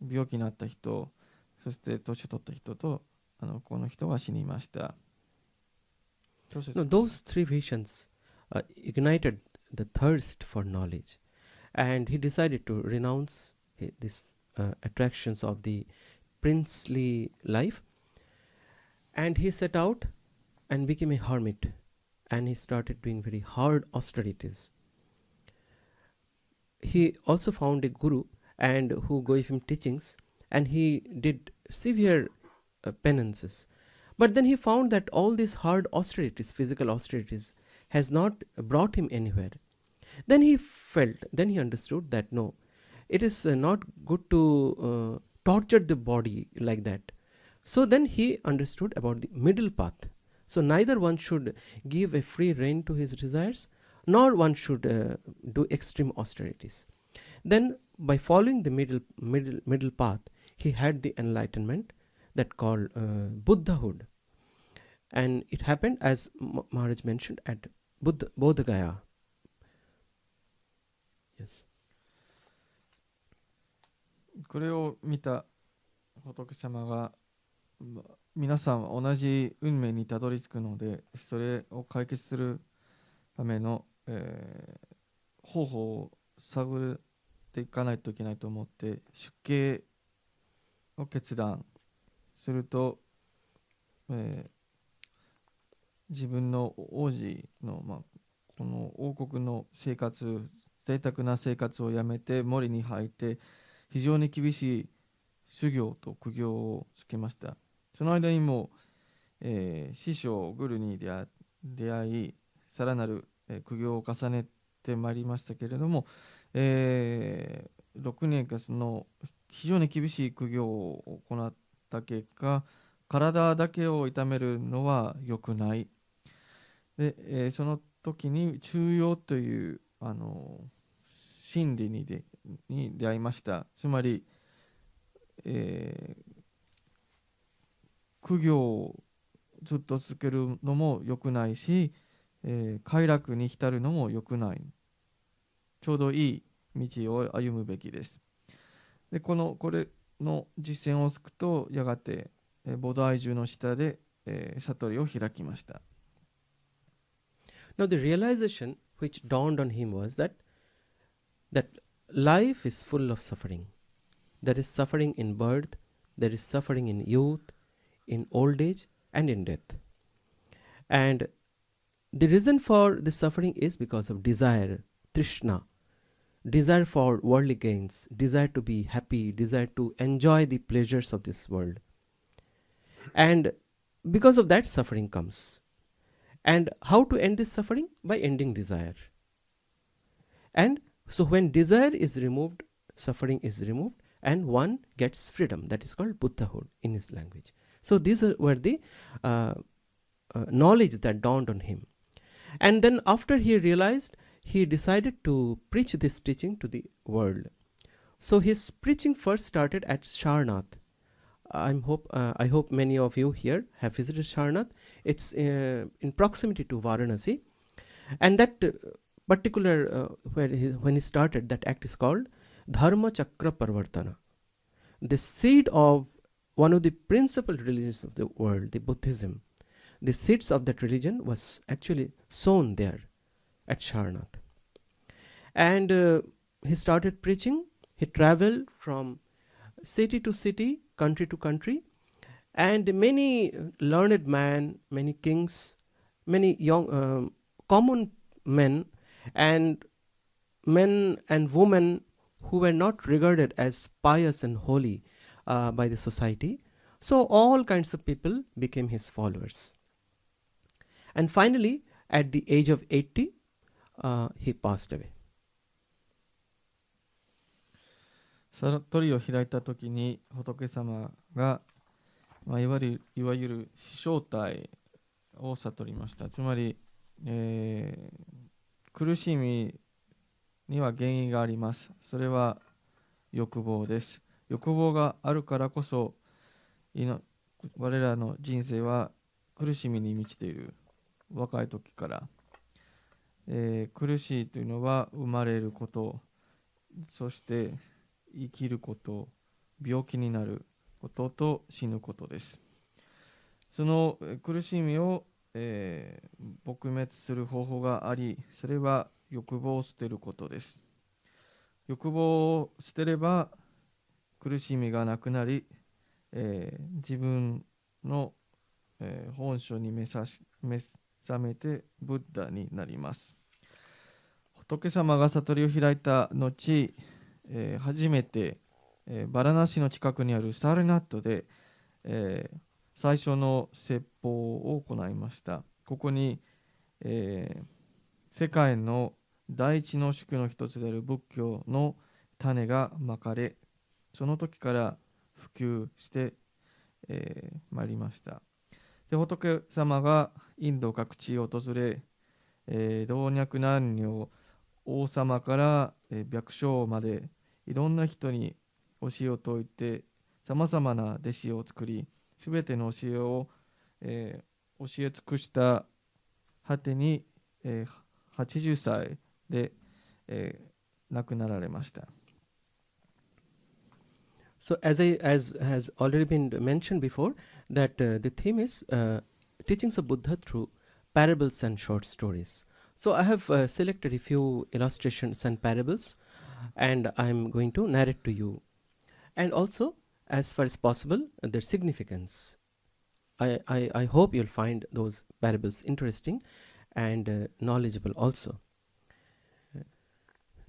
病気になった人、そして年を取った人とこの人が死にました。No, those 3 visions ignited the thirst for knowledge, and he decided to renounce these attractions of the princely life, and he set out and became a hermit, and he started doing very hard austerities. He also found a guru and who gave him teachings, and he did severe penances. But then he found that all these hard austerities, physical austerities, has not brought him anywhere. Then he understood that no, it is not good to torture the body like that. So then he understood about the middle path. So neither one should give a free rein to his desires, nor one should do extreme austerities. Then by following the middle path, he had the enlightenment that called Buddhahood. And it happened, as Maharaj mentioned, at Bodh Gaya. Yes. これを見た仏様が、皆さんは同じ運命にたどり着くので、それを解決するための、方法を探っていかないといけないと思って出家を決断すると、自分の王子の、この王国の生活、贅沢な生活をやめて森に入って非常に厳しい修行と苦行をつけました。その間にも、師匠グルに出会い、さらなる、苦行を重ねてまいりましたけれども、6年間その非常に厳しい苦行を行った結果、体だけを痛めるのは良くない。で、その時に中庸という真理に出会いました。つまり、苦行をずっと続けるのも良くないし、快楽に浸るのも良くない。ちょうどいい道を歩むべきです。で、これの実践をすくと、やがて菩提樹の下で、悟りを開きました。Now the realization which dawned on him was that life is full of suffering. There is suffering in birth, there is suffering in youth, in old age, and in death. And the reason for this suffering is because of desire, trishna, desire for worldly gains, desire to be happy, desire to enjoy the pleasures of this world. And because of that, suffering comes. And how to end this suffering? By ending desire. And so when desire is removed, suffering is removed, and one gets freedom. That is called Buddhahood in his language. So these were the knowledge that dawned on him. And then after he realized, he decided to preach this teaching to the world. So his preaching first started at Sarnath. I hope many of you here have visited Sarnath. It's in proximity to Varanasi. And that particular, when he started, that act is called Dharma Chakra Parvartana. The seed of one of the principal religions of the world, the Buddhism, the seeds of that religion was actually sown there at Sarnath. And he started preaching. He traveled from city to city, country to country, and many learned men, many kings, many young common men and women who were not regarded as pious and holy by the society. So all kinds of people became his followers. And finally, at the age of 80, he passed away. 悟りを開いたときに仏様が、いわゆる正体を悟りました。つまり、苦しみには原因があります。それは欲望です。欲望があるからこそ我らの人生は苦しみに満ちている。若い時から、苦しいというのは生まれること、そして生きること、病気になることと死ぬことです。その苦しみを、撲滅する方法があり、それは欲望を捨てることです。欲望を捨てれば苦しみがなくなり、自分の、本性に目覚めてブッダになります。仏様が悟りを開いた後、初めて、バラナシの近くにあるサルナットで、最初の説法を行いました。ここに、世界の第一の宿の一つである仏教の種がまかれ、その時から普及して、まいりました。で、仏様がインド各地を訪れ、老若男女、王様から百姓までいろんな人に教えを説いて、さまざまな弟子を作り、すべての教えを、教え尽くした果てに、80歳で、亡くなられました。So as has already been mentioned before, that the theme is teachings of Buddha through parables and short stories. So I have selected a few illustrations and parables, and I'm going to narrate to you. And also, as far as possible, their significance. I hope you'll find those parables interesting and knowledgeable also.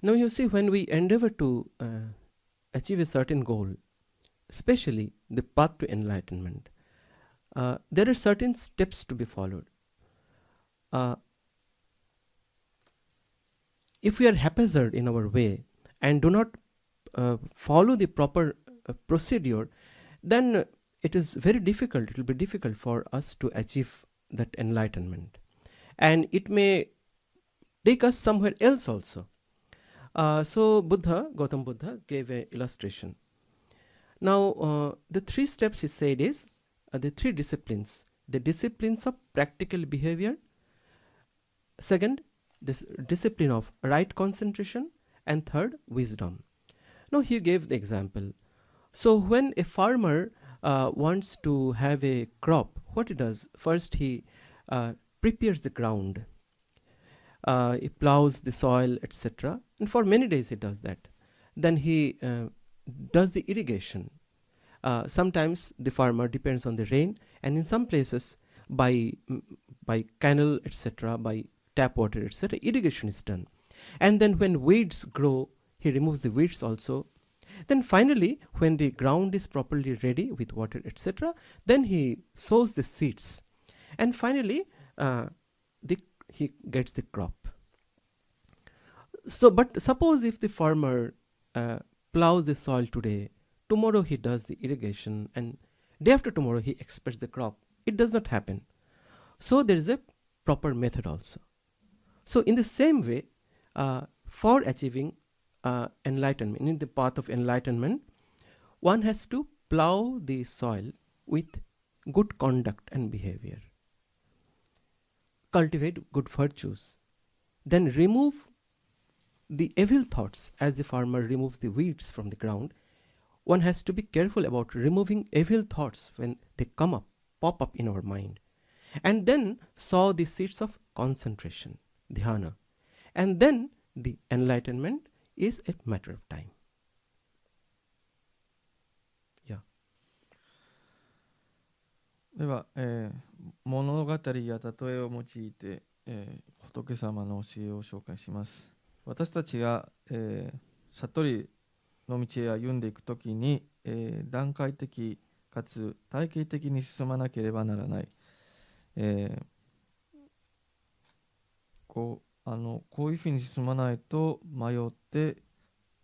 Now you see, when we endeavor to achieve a certain goal, especially the path to enlightenment, there are certain steps to be followed. If we are haphazard in our way and do not follow the proper procedure, then it is very difficult, it will be difficult for us to achieve that enlightenment. And it may take us somewhere else also. So Gautam Buddha gave an illustration. Now the 3 steps he said is the 3 disciplines. The disciplines of practical behavior. Second, this discipline of right concentration. And third, wisdom. Now he gave the example. So when a farmer wants to have a crop, what he does? First he prepares the ground. He plows the soil, etc. And for many days he does that. Then he does the irrigation. Sometimes the farmer depends on the rain, and in some places by canal, etc., by tap water, etc., irrigation is done. And then when weeds grow, he removes the weeds also. Then finally, when the ground is properly ready with water, etc., then he sows the seeds. And finally, he gets the crop. So, but suppose if the farmer plows the soil today, tomorrow he does the irrigation, and day after tomorrow he expects the crop. It does not happen. So there is a proper method also. So in the same way, for achieving enlightenment, in the path of enlightenment, one has to plow the soil with good conduct and behavior, cultivate good virtues, then remove the evil thoughts as the farmer removes the weeds from the ground. One has to be careful about removing evil thoughts when they pop up in our mind, and then sow the seeds of concentration, dhyana, and then the enlightenment is a matter of time. Yeah. では、物語や例えを用いて、仏様の教えを紹介します。私たちが、悟りの道へ歩んでいくときに、段階的かつ体系的に進まなければならない、こういうふうに進まないと迷って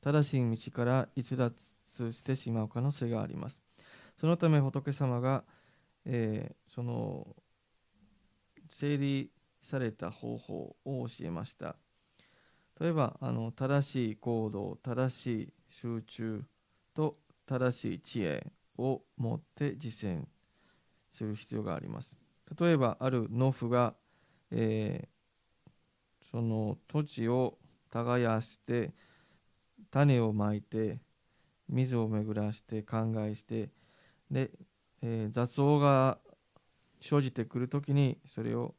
正しい道から逸脱してしまう可能性があります。そのため仏様が、その整理された方法を教えました。例えば正しい行動、正しい集中と正しい知恵を持って実践する必要があります。例えばある農夫が、その土地を耕して種をまいて水を巡らして灌漑してで、雑草が生じてくるときにそれを、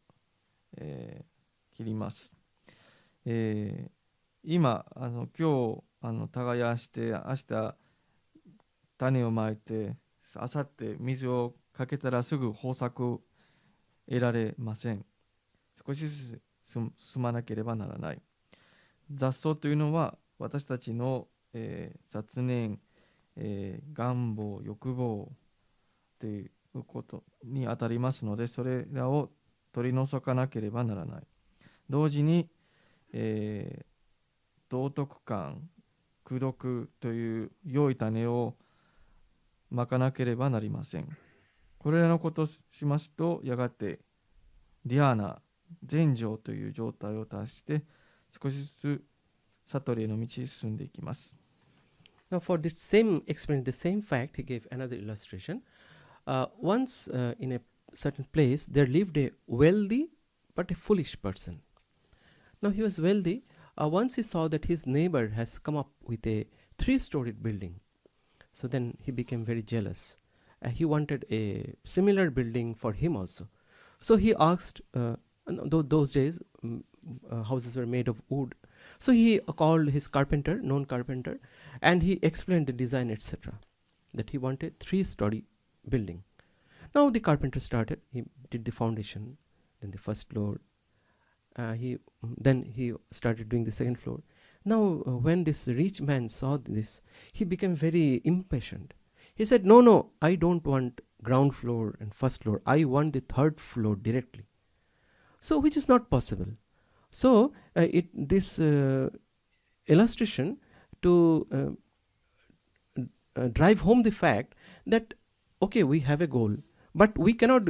切ります。今今日耕して明日種をまいて明後日水をかけたらすぐ豊作得られません。少しずつ進まなければならない。雑草というのは私たちの、雑念、願望、欲望ということにあたりますので、それらを取り除かなければならない。同時に、道徳感、功徳という良い種をまかなければなりません。これらのことをしますと、やがてディアーナ、禅定という状態を達して少しずつ悟りへの道に進んでいきます。Now for the same experiment, the same fact, he gave another illustration. Once in a certain place, there lived a wealthy but a foolish person. Now he was wealthy, once he saw that his neighbor has come up with a 3-storied building. So then he became very jealous. He wanted a similar building for him also. So he asked, those days houses were made of wood. So he called his carpenter, known carpenter, and he explained the design, etc. That he wanted 3-story building. Now the carpenter started. He did the foundation, then the first floor. Then he started doing the second floor. Now when this rich man saw this, he became very impatient. He said, no, I don't want ground floor and first floor. I want the 3rd floor directly. So which is not possible. So this illustration to drive home the fact that, okay, we have a goal, but we cannot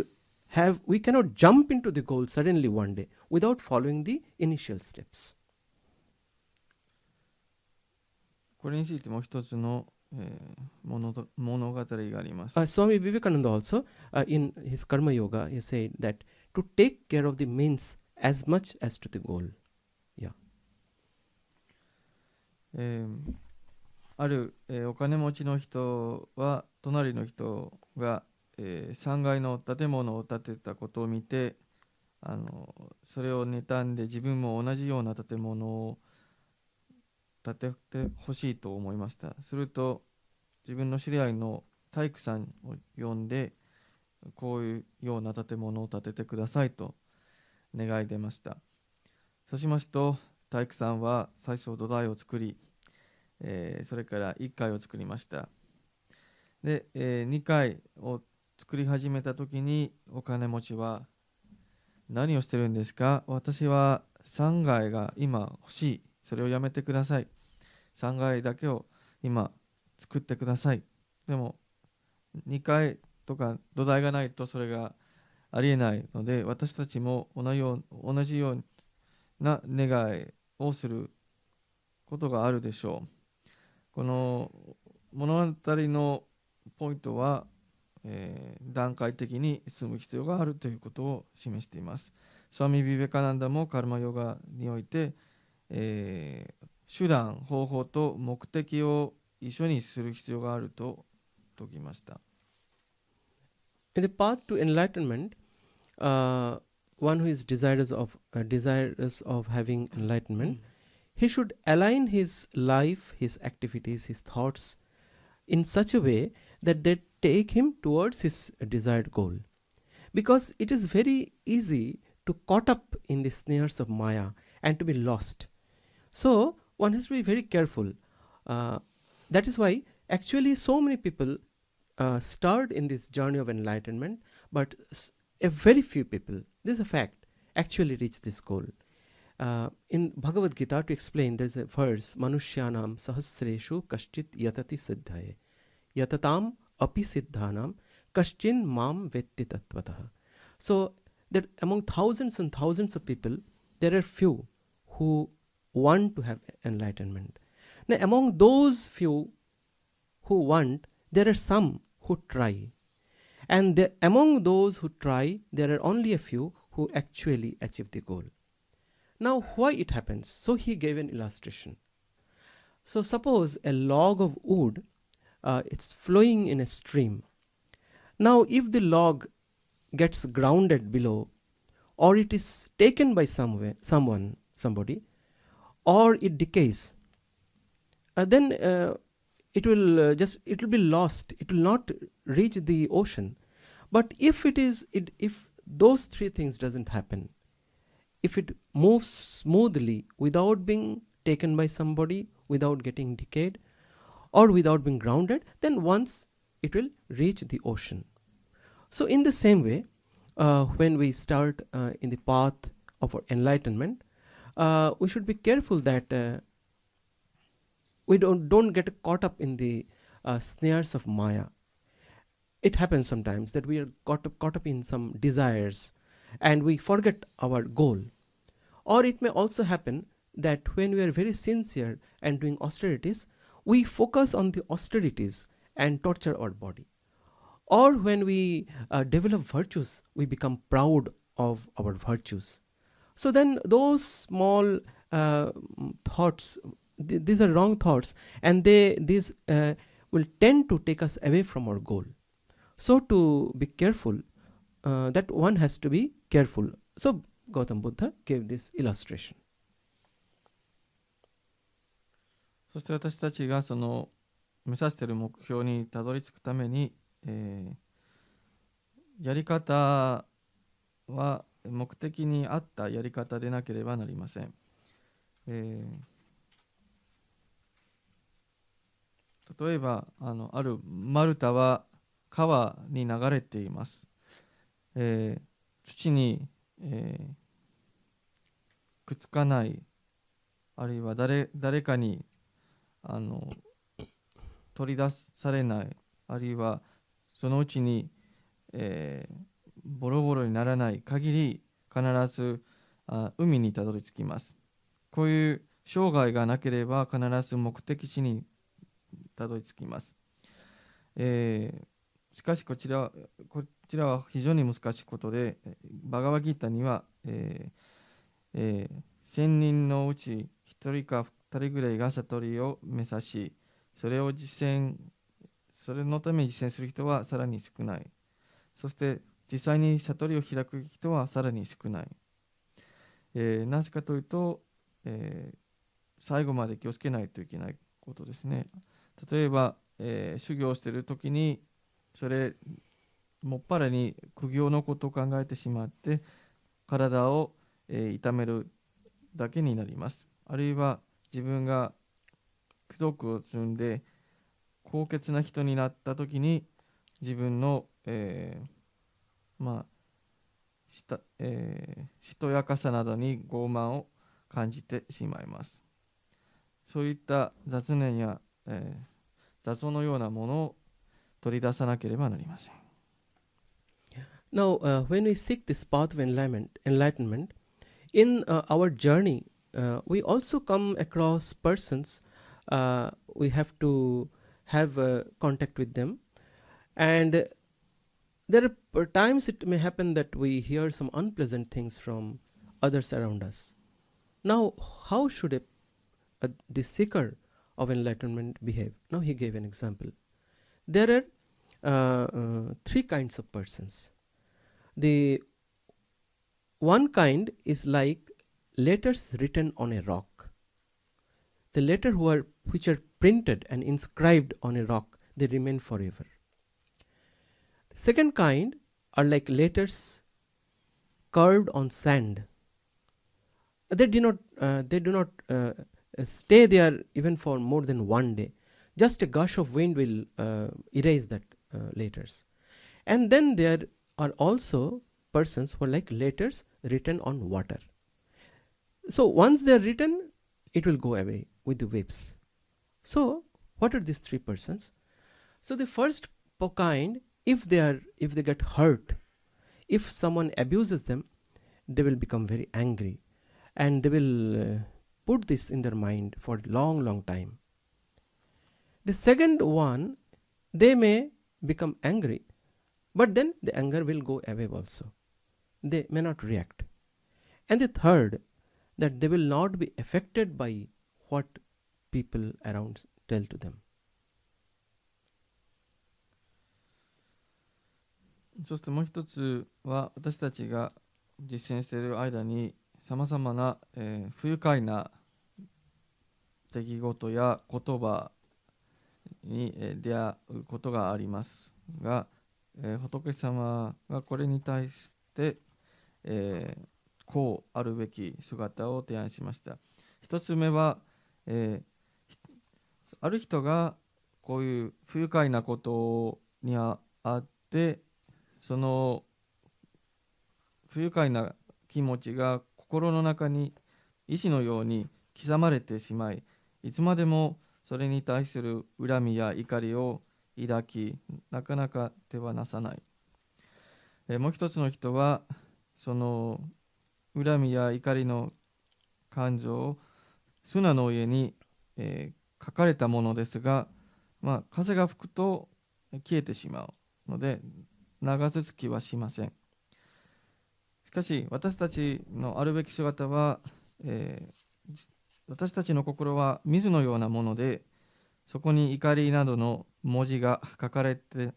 jump into the goal suddenly one day without following the initial steps. これについてもう一つの、物語があります。Swami Vivekananda also, in his Karma Yoga, he said that to take care of the means as much as to the goal. Yeah. ある、お金持ちの人は隣の人が、3階の建物を建てたことを見て、それを妬んで自分も同じような建物を建ててほしいと思いました。すると自分の知り合いの体育さんを呼んで、こういうような建物を建ててくださいと願い出ました。そうしますと体育さんは最初土台を作り、それから1階を作りました。で、2階を作り始めた時にお金持ちは、何をしてるんですか？私は3階が今欲しい。それをやめてください。3階だけを今作ってください。でも2階とか土台がないとそれがありえないので、私たちも同じような願いをすることがあるでしょう。この物語のポイントは、段階的に進む必要があるということを示しています。スワミ・ビベカナンダもカルマヨガにおいて、手段、方法と目的を一緒にする必要があると説きました。In the path to enlightenment, one who is desirous of having enlightenment, he should align his life, his activities, his thoughts in such a way that they take him towards his desired goal. Because it is very easy to caught up in the snares of Maya and to be lost. So one has to be very careful. That is why actually so many people start in this journey of enlightenment, but a very few people, this is a fact, actually reach this goal. In Bhagavad Gita, to explain, there is a verse, Manushyanam sahasreshu kashchit yatati siddhaye yatatam api siddhanam kashchin mam vetti tattvataha. So that among thousands and thousands of people, there are few who want to have enlightenment. Now among those few who want, there are some who try. And among those who try, there are only a few who actually achieve the goal. Now why it happens? So he gave an illustration. So suppose a log of wood, it's flowing in a stream. Now if the log gets grounded below, or it is taken by somebody, or it decays, then it will be lost. It will not reach the ocean. But if those three things doesn't happen, if it moves smoothly without being taken by somebody, without getting decayed, or without being grounded, then once it will reach the ocean. So in the same way, when we start in the path of our enlightenment, we should be careful that we don't get caught up in the snares of Maya. It happens sometimes that we are caught up in some desires and we forget our goal. Or it may also happen that when we are very sincere and doing austerities, we focus on the austerities and torture our body. Or when we develop virtues, we become proud of our virtues. So then those small thoughts. These are wrong thoughts, and these will tend to take us away from our goal. So to be careful, that one has to be careful. So Gautam Buddha gave this illustration. そして私たちがその目指している目標にたどり着くために、やり方は目的に合ったやり方でなければなりません。例えばあるマルタは川に流れています。土に、くっつかない、あるいは誰かに取り出されない、あるいはそのうちに、ボロボロにならない限り必ず海にたどり着きます。こういう障害がなければ必ず目的地にたどり着きます。しかしこちらは非常に難しいことで、バガバギータには、1000人のうち1人か2人ぐらいが悟りを目指し、それのために実践する人はさらに少ない。そして実際に悟りを開く人はさらに少ない。なぜかというと、最後まで気をつけないといけないことですね。例えば、修行しているときにもっぱらに苦行のことを考えてしまって体を、痛めるだけになります。あるいは自分が功徳を積んで高潔な人になったときに自分の、しとやかさなどに傲慢を感じてしまいます。そういった雑念や、雑音のようなものを取り出さなければなりません。Now, when we seek this path of enlightenment, in our journey, we also come across persons. We have to have contact with them, and there are times it may happen that we hear some unpleasant things from others around us. Now, how should the seeker of enlightenment behave? Now he gave an example. There are three kinds of persons. The one kind is like letters written on a rock. The letters which are printed and inscribed on a rock, they remain forever. The second kind are like letters carved on sand. They do not stay there even for more than one day. Just a gush of wind will erase that letters. And then there are also persons who are like letters written on water. So once they are written, it will go away with the waves. So what are these three persons? So the first kind, if they get hurt, if someone abuses them, they will become very angry, and they will put this in their mind for a long time. The second one, they may become angry, but then the anger will go away also. They may not react. And the third, that they will not be affected by what people around tell to them. そしてもう一つは、私たちが実践している間にさまざまな、不愉快な出来事や言葉に、出会うことがありますが、仏様がこれに対して、こうあるべき姿を提案しました。一つ目は、ある人がこういう不愉快なことにあって、その不愉快な気持ちが心の中に石のように刻まれてしまい、いつまでもそれに対する恨みや怒りを抱き、なかなか手放さない。もう一つの人は、その恨みや怒りの感情を砂の上に、書かれたものですが、風が吹くと消えてしまうので長続きはしません。しかし私たちのあるべき姿は、私たちの心は水のようなもので、そこに怒りなどの文字が書かれて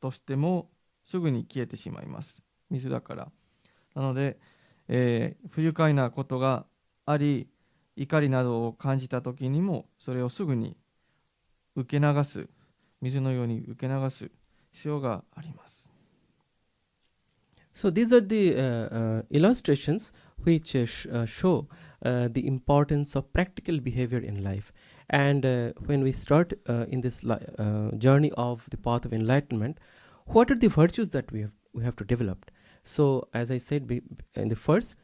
としてもすぐに消えてしまいます。水だから。なので、不愉快なことがあり、怒りなどを感じたときにも、それをすぐに受け流す、水のように受け流す必要があります。So these are the illustrations which show the importance of practical behavior in life. And when we start in this journey of the path of enlightenment, what are the virtues that we have to develop? So as I said in the first,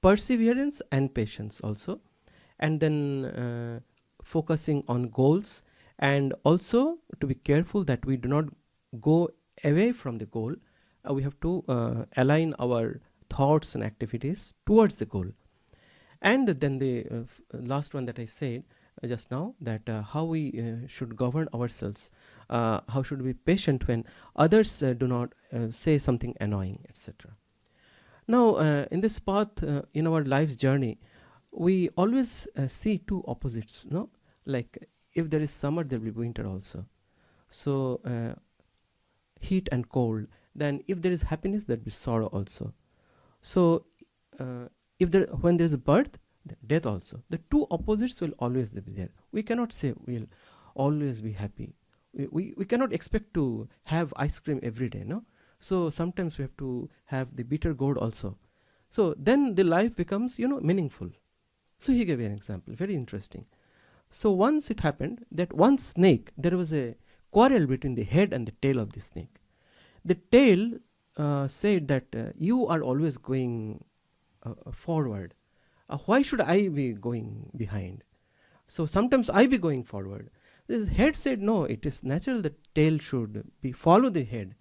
perseverance and patience also, and then focusing on goals, and also to be careful that we do not go away from the goal. We have to align our thoughts and activities towards the goal. And then the last one that I said just now, that how we should govern ourselves, how should we be patient when others do not say something annoying, etc. Now in this path, in our life's journey, we always see two opposites, no? Like if there is summer, there will be winter also. So heat and cold. Then if there is happiness, there will be sorrow also. So when there is a birth, death also. The two opposites will always be there. We cannot say we'll always be happy. We cannot expect to have ice cream every day, no? So sometimes we have to have the bitter gourd also. So then the life becomes, meaningful. So he gave an example, very interesting. So once it happened that one snake, there was a quarrel between the head and the tail of the snake. The tail said that you are always going forward. Why should I be going behind? So sometimes I be going forward. This head said, no, it is natural that tail should follow the head.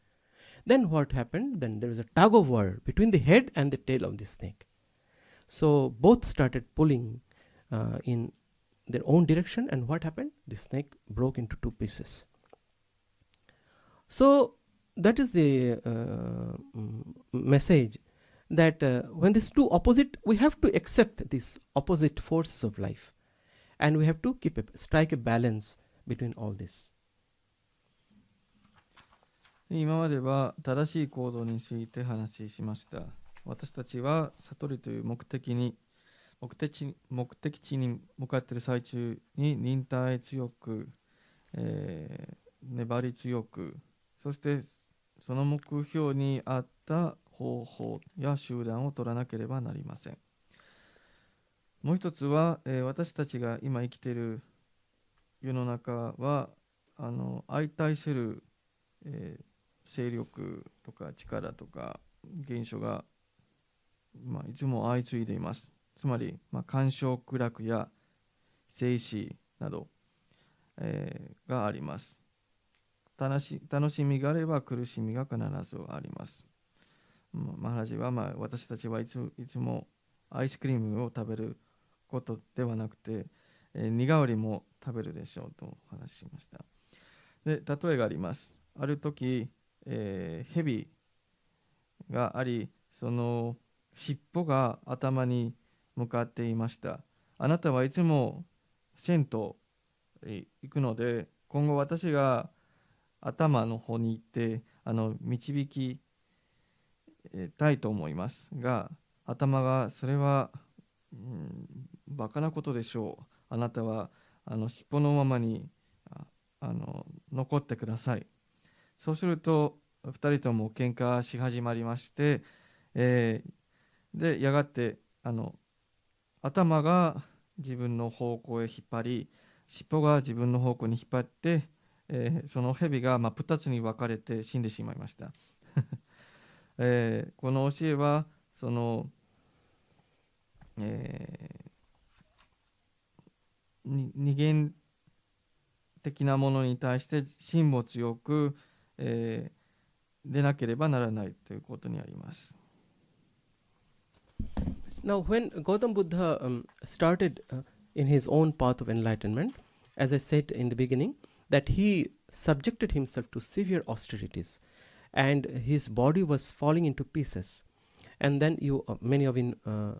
Then what happened? Then there was a tug of war between the head and the tail of the snake. So both started pulling in their own direction, and what happened? The snake broke into two pieces. So that is the message, that when these two opposite, we have to accept these opposite forces of life, and we have to strike a balance between all this. 今までは正しい行動について話しました。私たちは悟りという目的地に向かっている最中に忍耐強く、粘り強く、そしてその目標に合った方法や手段を取らなければなりません。もう一つは、私たちが今生きている世の中は相対する、勢力とか力とか現象が、いつも相次いでいます。つまり、干渉苦楽や静止など、があります。楽しみがあれば苦しみが必ずあります。マハラジは、私たちはいつもアイスクリームを食べることではなくて、苦織りも食べるでしょうとお話ししました。で、例えがあります。ある時、蛇があり、その尻尾が頭に向かっていました。あなたはいつも銭湯行くので、今後私が頭の方に行って導きたいと思いますが、頭がそれは、バカなことでしょう。あなたは尻尾のままに残ってください。そうすると2人とも喧嘩し始まりまして、でやがて頭が自分の方向へ引っ張り、尻尾が自分の方向に引っ張って、その蛇が2つに分かれて死んでしまいました。この教えはその、二元的なものに対して辛抱強く、でなければならないということにあります。Now, when Gautam Buddha started in his own path of enlightenment, as I said in the beginning, that he subjected himself to severe austerities, and his body was falling into pieces. And then many of you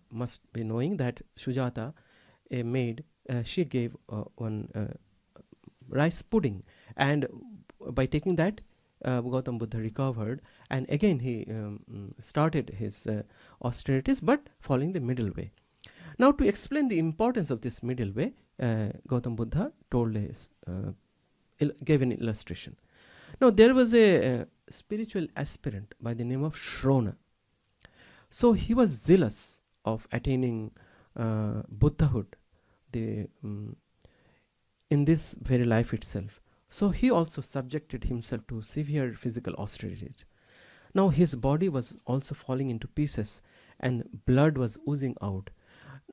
must be knowing that Sujata, a maid, she gave one rice pudding, and by taking that, Gautam Buddha recovered, and again he started his austerities, but following the middle way. Now, to explain the importance of this middle way, Gautam Buddha gave an illustration. Now, there was a spiritual aspirant by the name of Shrona. So he was zealous of attaining Buddhahood in this very life itself. So he also subjected himself to severe physical austerities. Now his body was also falling into pieces and blood was oozing out.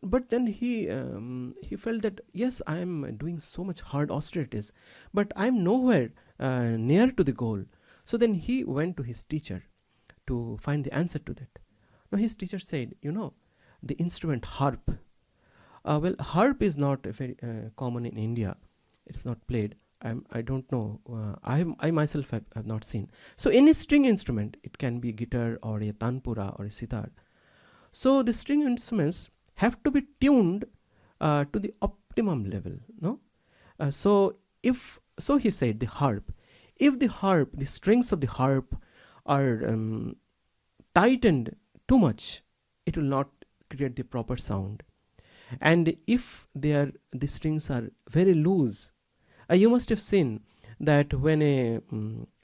But then he felt that, yes, I am doing so much hard austerities, but I am nowhere near to the goal. So then he went to his teacher to find the answer to that. Now his teacher said, the instrument harp. Well, harp is not very common in India. It's not played. I don't know. I myself have not seen. So any string instrument, it can be guitar or a tanpura or a sitar. So the string instruments have to be tuned to the optimum level. No. So he said the harp. If the strings of the harp are tightened too much, it will not create the proper sound. And if the strings are very loose, you must have seen that when a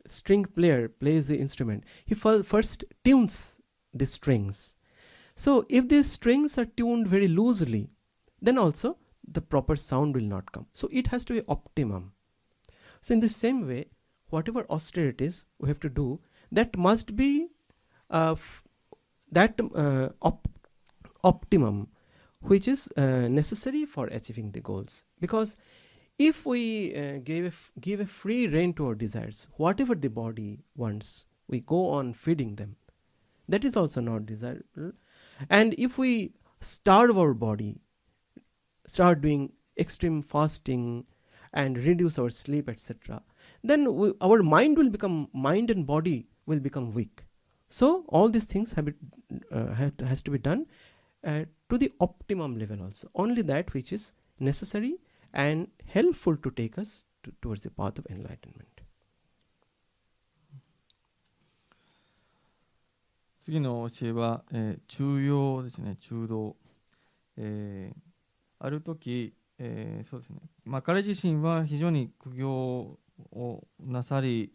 string player plays the instrument, he first tunes the strings. So if these strings are tuned very loosely, then also the proper sound will not come. So it has to be optimum. So in the same way, whatever austerities we have to do, that must be optimum, which is necessary for achieving the goals. Because if we give a free rein to our desires, whatever the body wants, we go on feeding them. That is also not desirable. And if we starve our body, start doing extreme fasting and reduce our sleep, etc., then our mind and body will become weak. So all these things has to be done to the optimum level also. Only that which is necessary and helpful to take us towards the path of enlightenment. 次の教えは、中庸ですね。中道。ある時、そうですね。彼自身は非常に苦行をなさり、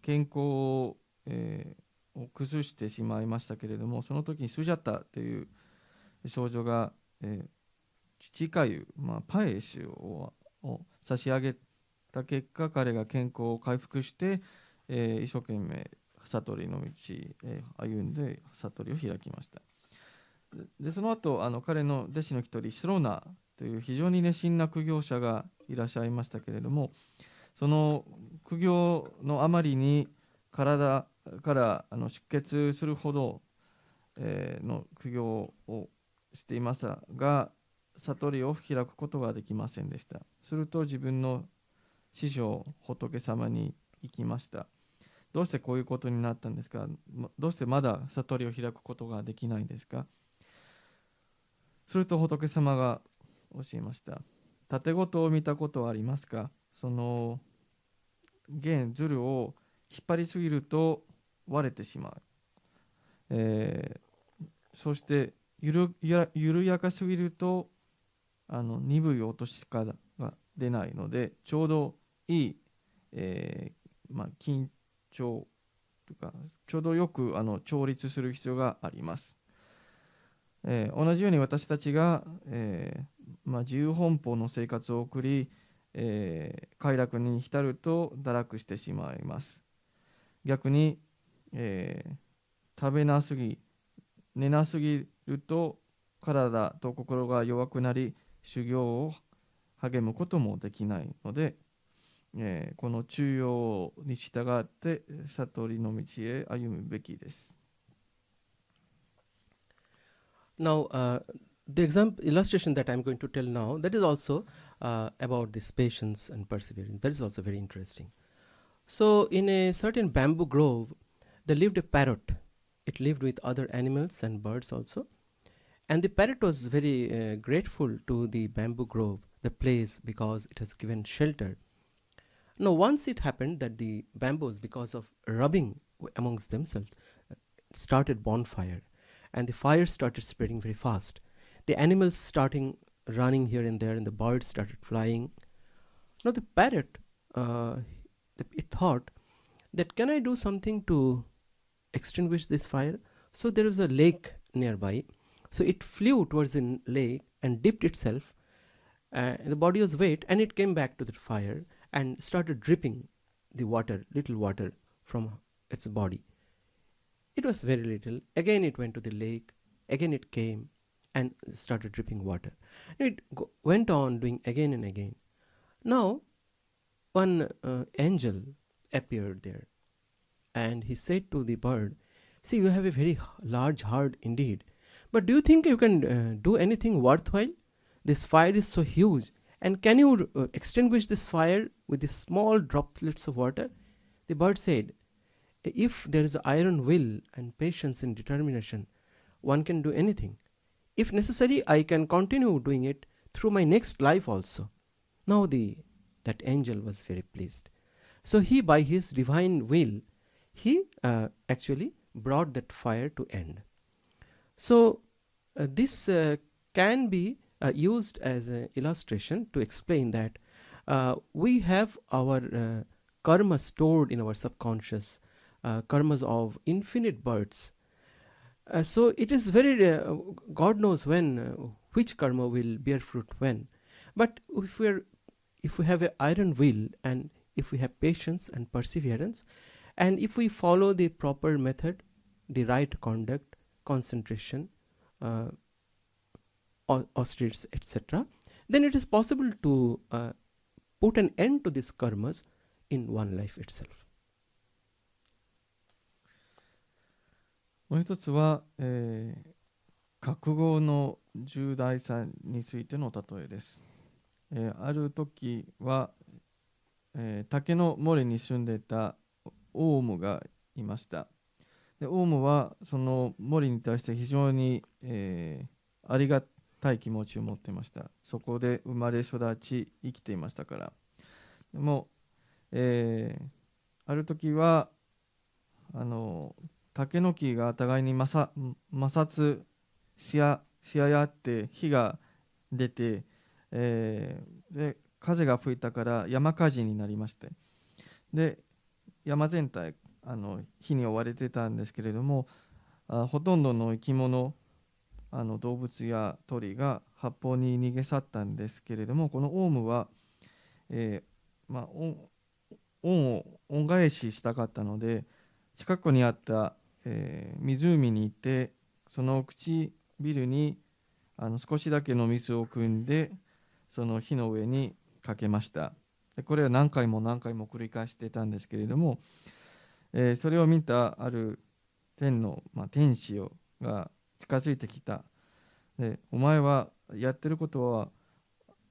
健康を崩してしまいましたけれども、その時にスジャタという少女が、父かゆ、パエシュを差し上げた結果、彼が健康を回復して、一生懸命悟りの道へ歩んで悟りを開きました。でその後彼の弟子の一人シロナという非常に熱心な苦行者がいらっしゃいましたけれども、その苦行のあまりに体から出血するほどの苦行をしていましたが、悟りを開くことができませんでした。すると自分の師匠仏様に行きました。どうしてこういうことになったんですか？どうしてまだ悟りを開くことができないんですか？すると仏様が教えました。盾ごとを見たことはありますか？その弦ズルを引っ張りすぎると割れてしまう。そして緩やかすぎると鈍い音しかが出ないので、ちょうどいい、緊張とかちょうどよく調律する必要があります。同じように私たちが、自由奔放の生活を送り、快楽に浸ると堕落してしまいます。逆に、食べなすぎ寝なすぎると体と心が弱くなり、修行を励むこともできないので、この中庸に従って悟りの道へ歩むべきです。Now, the illustration that I'm going to tell now, that is also about this patience and perseverance. That is also very interesting. So, in a certain bamboo grove, there lived a parrot. It lived with other animals and birds also. And the parrot was very grateful to the bamboo grove, the place, because it has given shelter. Now, once it happened that the bamboos, because of rubbing amongst themselves, started bonfire, and the fire started spreading very fast. The animals starting running here and there, and the birds started flying. Now, the parrot, it thought that, can I do something to extinguish this fire? So there was a lake nearby. So it flew towards the lake and dipped itself. The body was wet, and it came back to the fire and started dripping the water, little water from its body. It was very little. Again it went to the lake. Again it came and started dripping water. It went on doing again and again. Now one angel appeared there, and he said to the bird, see, you have a very large heart indeed, but do you think you can do anything worthwhile? This fire is so huge, and can you extinguish this fire with the small droplets of water? The bird said, if there is iron will and patience and determination, one can do anything. If necessary, I can continue doing it through my next life also. Now that angel was very pleased. So he, by his divine will, he actually brought that fire to end. So this can be used as an illustration to explain that we have our karma stored in our subconscious, karmas of infinite births. So it is very, God knows when, which karma will bear fruit when. But if we have an iron will, and if we have patience and perseverance, and if we follow the proper method, the right conduct, concentration, austerities, etc., then it is possible to put an end to these karmas in one life itself. もう一つは、覚悟の重大さについての例えです。ある時は、竹の森に住んでいたオウムがいました。でオウムはその森に対して非常に、ありがたい気持ちを持っていました。そこで生まれ育ち生きていましたから。でも、ある時は竹の木が互いに摩擦し合って火が出て、で風が吹いたから山火事になりまして、で山全体火に追われてたんですけれども、ほとんどの生き物、動物や鳥が八方に逃げ去ったんですけれども、このオウムは、恩返ししたかったので、近くにあった、湖に行って、その唇に少しだけの水を汲んで、その火の上にかけました。でこれは何回も繰り返してたんですけれども、それを見たある天の、天使が近づいてきた。でお前はやってることは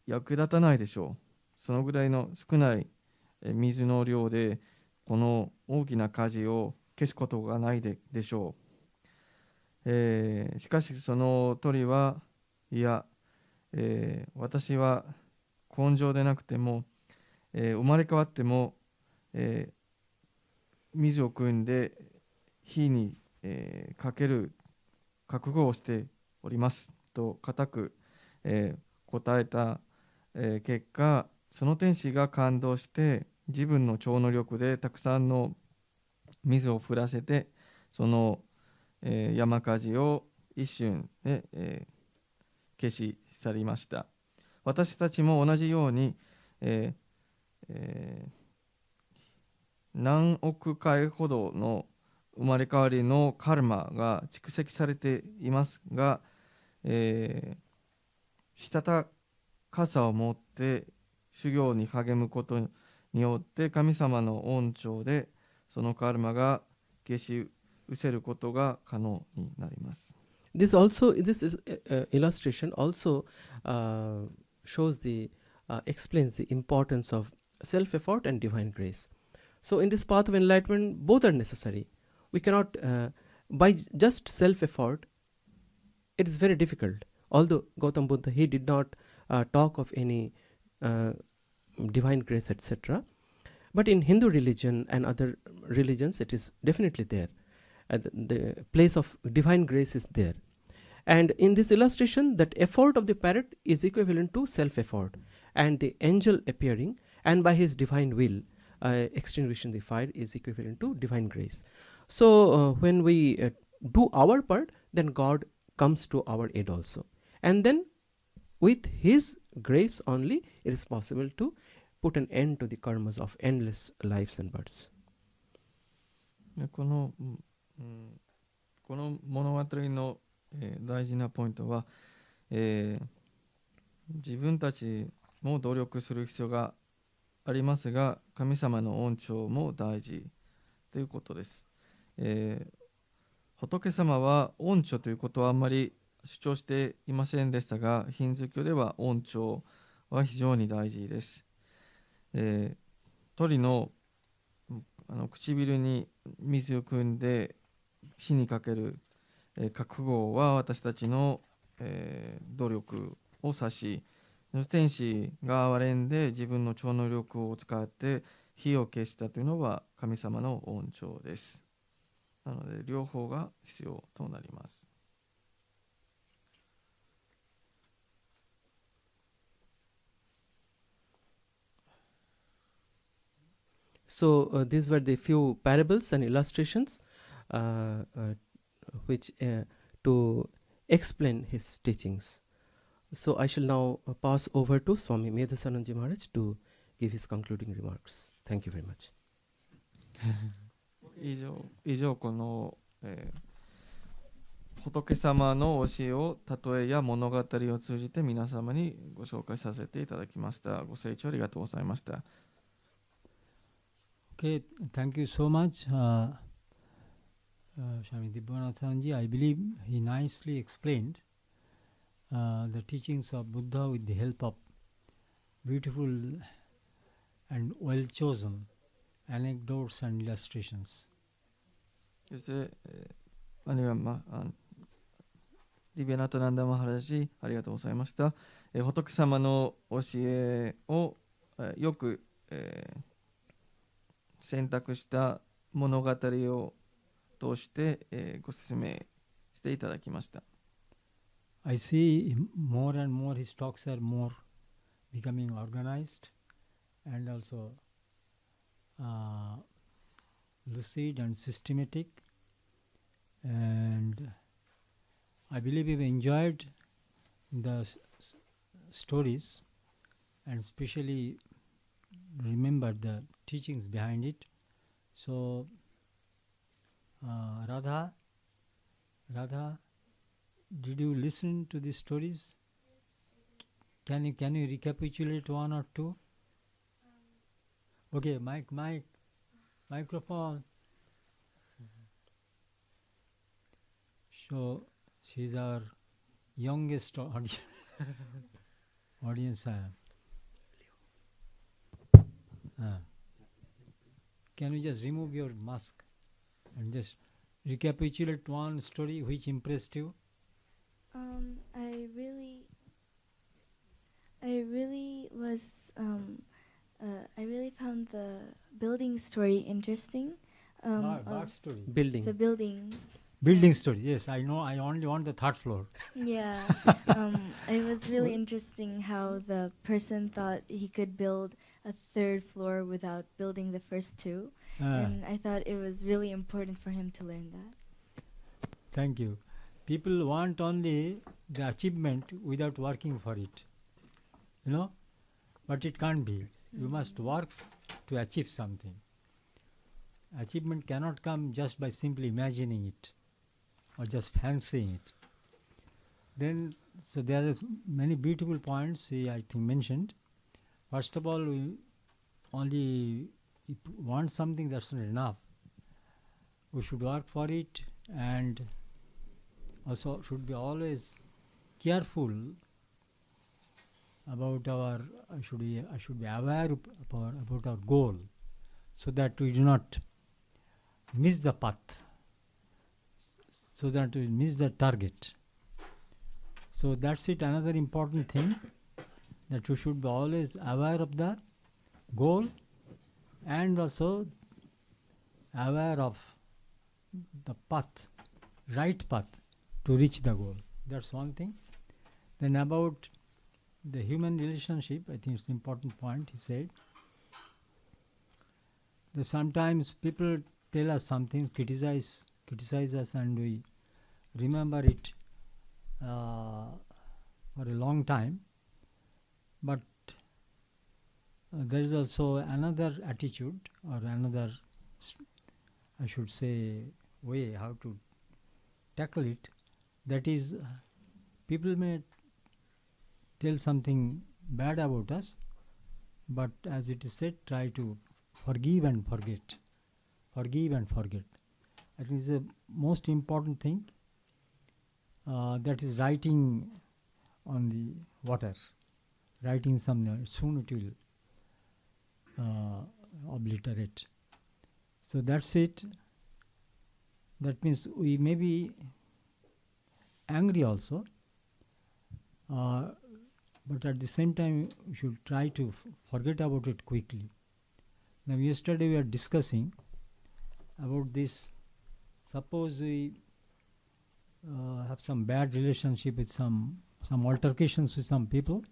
役立たないでしょう。そのぐらいの少ない水の量でこの大きな火事を消すことがないでしょう。しかしその鳥は、いや、私は根性でなくても、生まれ変わっても、水を汲んで火に、かける覚悟をしておりますと固く、答えた、結果、その天使が感動して自分の超能力でたくさんの水を降らせて、その、山火事を一瞬で、消し去りました。私たちも同じように、何億回ほどの生まれ変わりのカルマが蓄積されていますが、したたかさを持って修行に励むことによって神様の恩寵でそのカルマが消し失せることが可能になります。This illustration also shows explains the importance of self-effort and divine grace. So in this path of enlightenment, both are necessary. We cannot, by just self-effort, it is very difficult. Although Gautam Buddha, he did not talk of any divine grace, etc. But in Hindu religion and other religions, it is definitely there. The place of divine grace is there. And in this illustration, that effort of the parrot is equivalent to self-effort, and the angel appearing and by his divine will extinguishing the fire is equivalent to divine grace. So when we do our part, then God comes to our aid also. And then with his grace only, it is possible to put an end to the karmas of endless lives and births. この物語の、大事なポイントは、自分たちも努力する必要がありますが、神様の恩寵も大事ということです。仏様は恩寵ということはあんまり主張していませんでしたが、ヒンズー教では恩寵は非常に大事です。鳥の唇に水を汲んで火にかける、覚悟は私たちの、努力を指し、天使が憐れんで自分の超能力を使って火を消したというのは神様の恩寵です。なので両方が必要となります。So these were the few parables and illustrations which to explain his teachings. So I shall now pass over to Swami Medhasananji Maharaj to give his concluding remarks. Thank you very much. 以上この、仏様の教えを例えや物語を通じて皆様にご紹介させていただきました。ご清聴ありがとうございました。Okay, thank you so much, Swami Dibbanathanji. I believe he nicely explained the teachings of Buddha with the help of beautiful and well chosen anecdotes and illustrations. そして、ディビアナタナンダマハラジ、ありがとうございました。仏様の教えを、よく、選択した物語を通して、ご説明していただきました。I see more and more his talks are more becoming organized and also lucid and systematic, and I believe you've enjoyed the stories and especially remembered the teachings behind it. So Radha, did you listen to these stories? Can you recapitulate one or two? Okay, microphone. So she's our youngest audience. Can you just remove your mask and just recapitulate one story which impressed you? I really found the building story interesting. What story? Building. The building. Building story. Yes, I know. I only want the third floor. Yeah. It was really interesting how the person thought he could build a third floor without building the first two. And I thought it was really important for him to learn that. Thank you. People want only the achievement without working for it. You know? But it can't be. You must work to achieve something. Achievement cannot come just by simply imagining it or just fancying it. Then, so there are many beautiful points he, I think, mentioned. First of all, we only want something, that's not enough. We should work for it, and also should be always careful about our. I should be aware about our goal, so that we do not miss the path, so that we miss the target. So that's it, another important thing, that you should be always aware of the goal and also aware of the path, right path to reach the goal. That's one thing. Then about the human relationship, I think it's an important point. He said that sometimes people tell us some things, criticize us, and we remember it for a long time. But there is also another attitude, or another, I should say, way how to tackle it. That is, people may tell something bad about us, but as it is said, try to forgive and forget. Forgive and forget. I think it's the most important thing. That is writing on the water. Writing something, soon it will obliterate. So that's it. That means we may be angry also, but at the same time we should try to forget about it quickly. Now yesterday we were discussing about this. Suppose we have some bad relationship with some altercations with some people,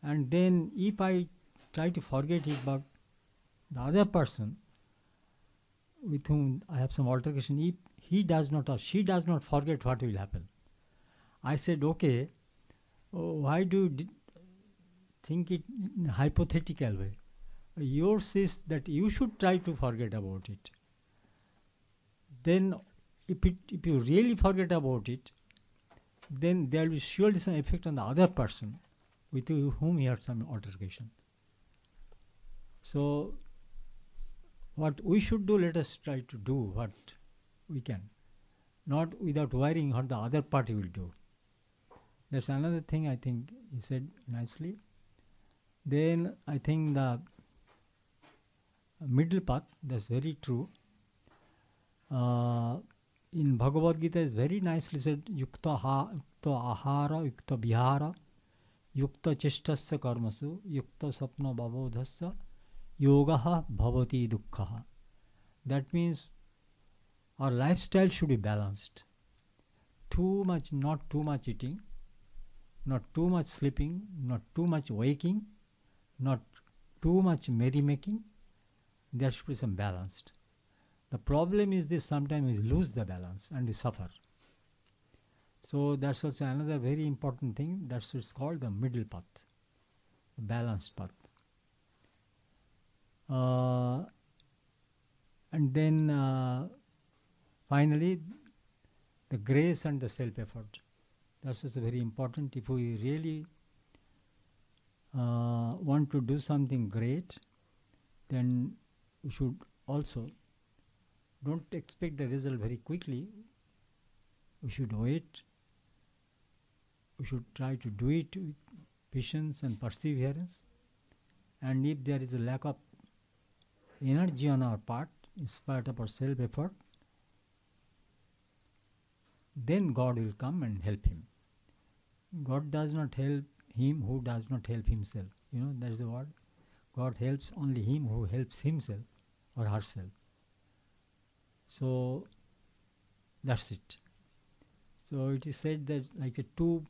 and then if I try to forget it, but the other person with whom I have some altercation, if he does not or she does not forget, what will happen? I said, okay, why do you think it in a hypothetical way? Yours is that you should try to forget about it. Then if you really forget about it, then there will be surely some effect on the other person with whom you had some altercation. So what we should do, let us try to do what we can, not without worrying what the other party will do. That's another thing I think he said nicely. Then I think the middle path, that's very true. In Bhagavad Gita is very nicely said, yukta ahara, yukta vihara, yukta cheshtasya karmasu, yukta sapna babodhasya, yogaha bhavati dukkhaha. That means our lifestyle should be balanced. Too much, not too much eating, not too much sleeping, not too much waking, not too much merrymaking. There should be some balanced. The problem is this, sometimes we lose the balance and we suffer. So that's also another very important thing. That's what's called the middle path, the balanced path. And then finally, the grace and the self-effort. That's also very important. If we really want to do something great, then we should also don't expect the result very quickly. We should wait. We should try to do it with patience and perseverance. And if there is a lack of energy on our part, in spite of our self-effort, then God will come and help him. God does not help him who does not help himself. You know, that is the word. God helps only him who helps himself or herself. So that's it. So it is said that like the two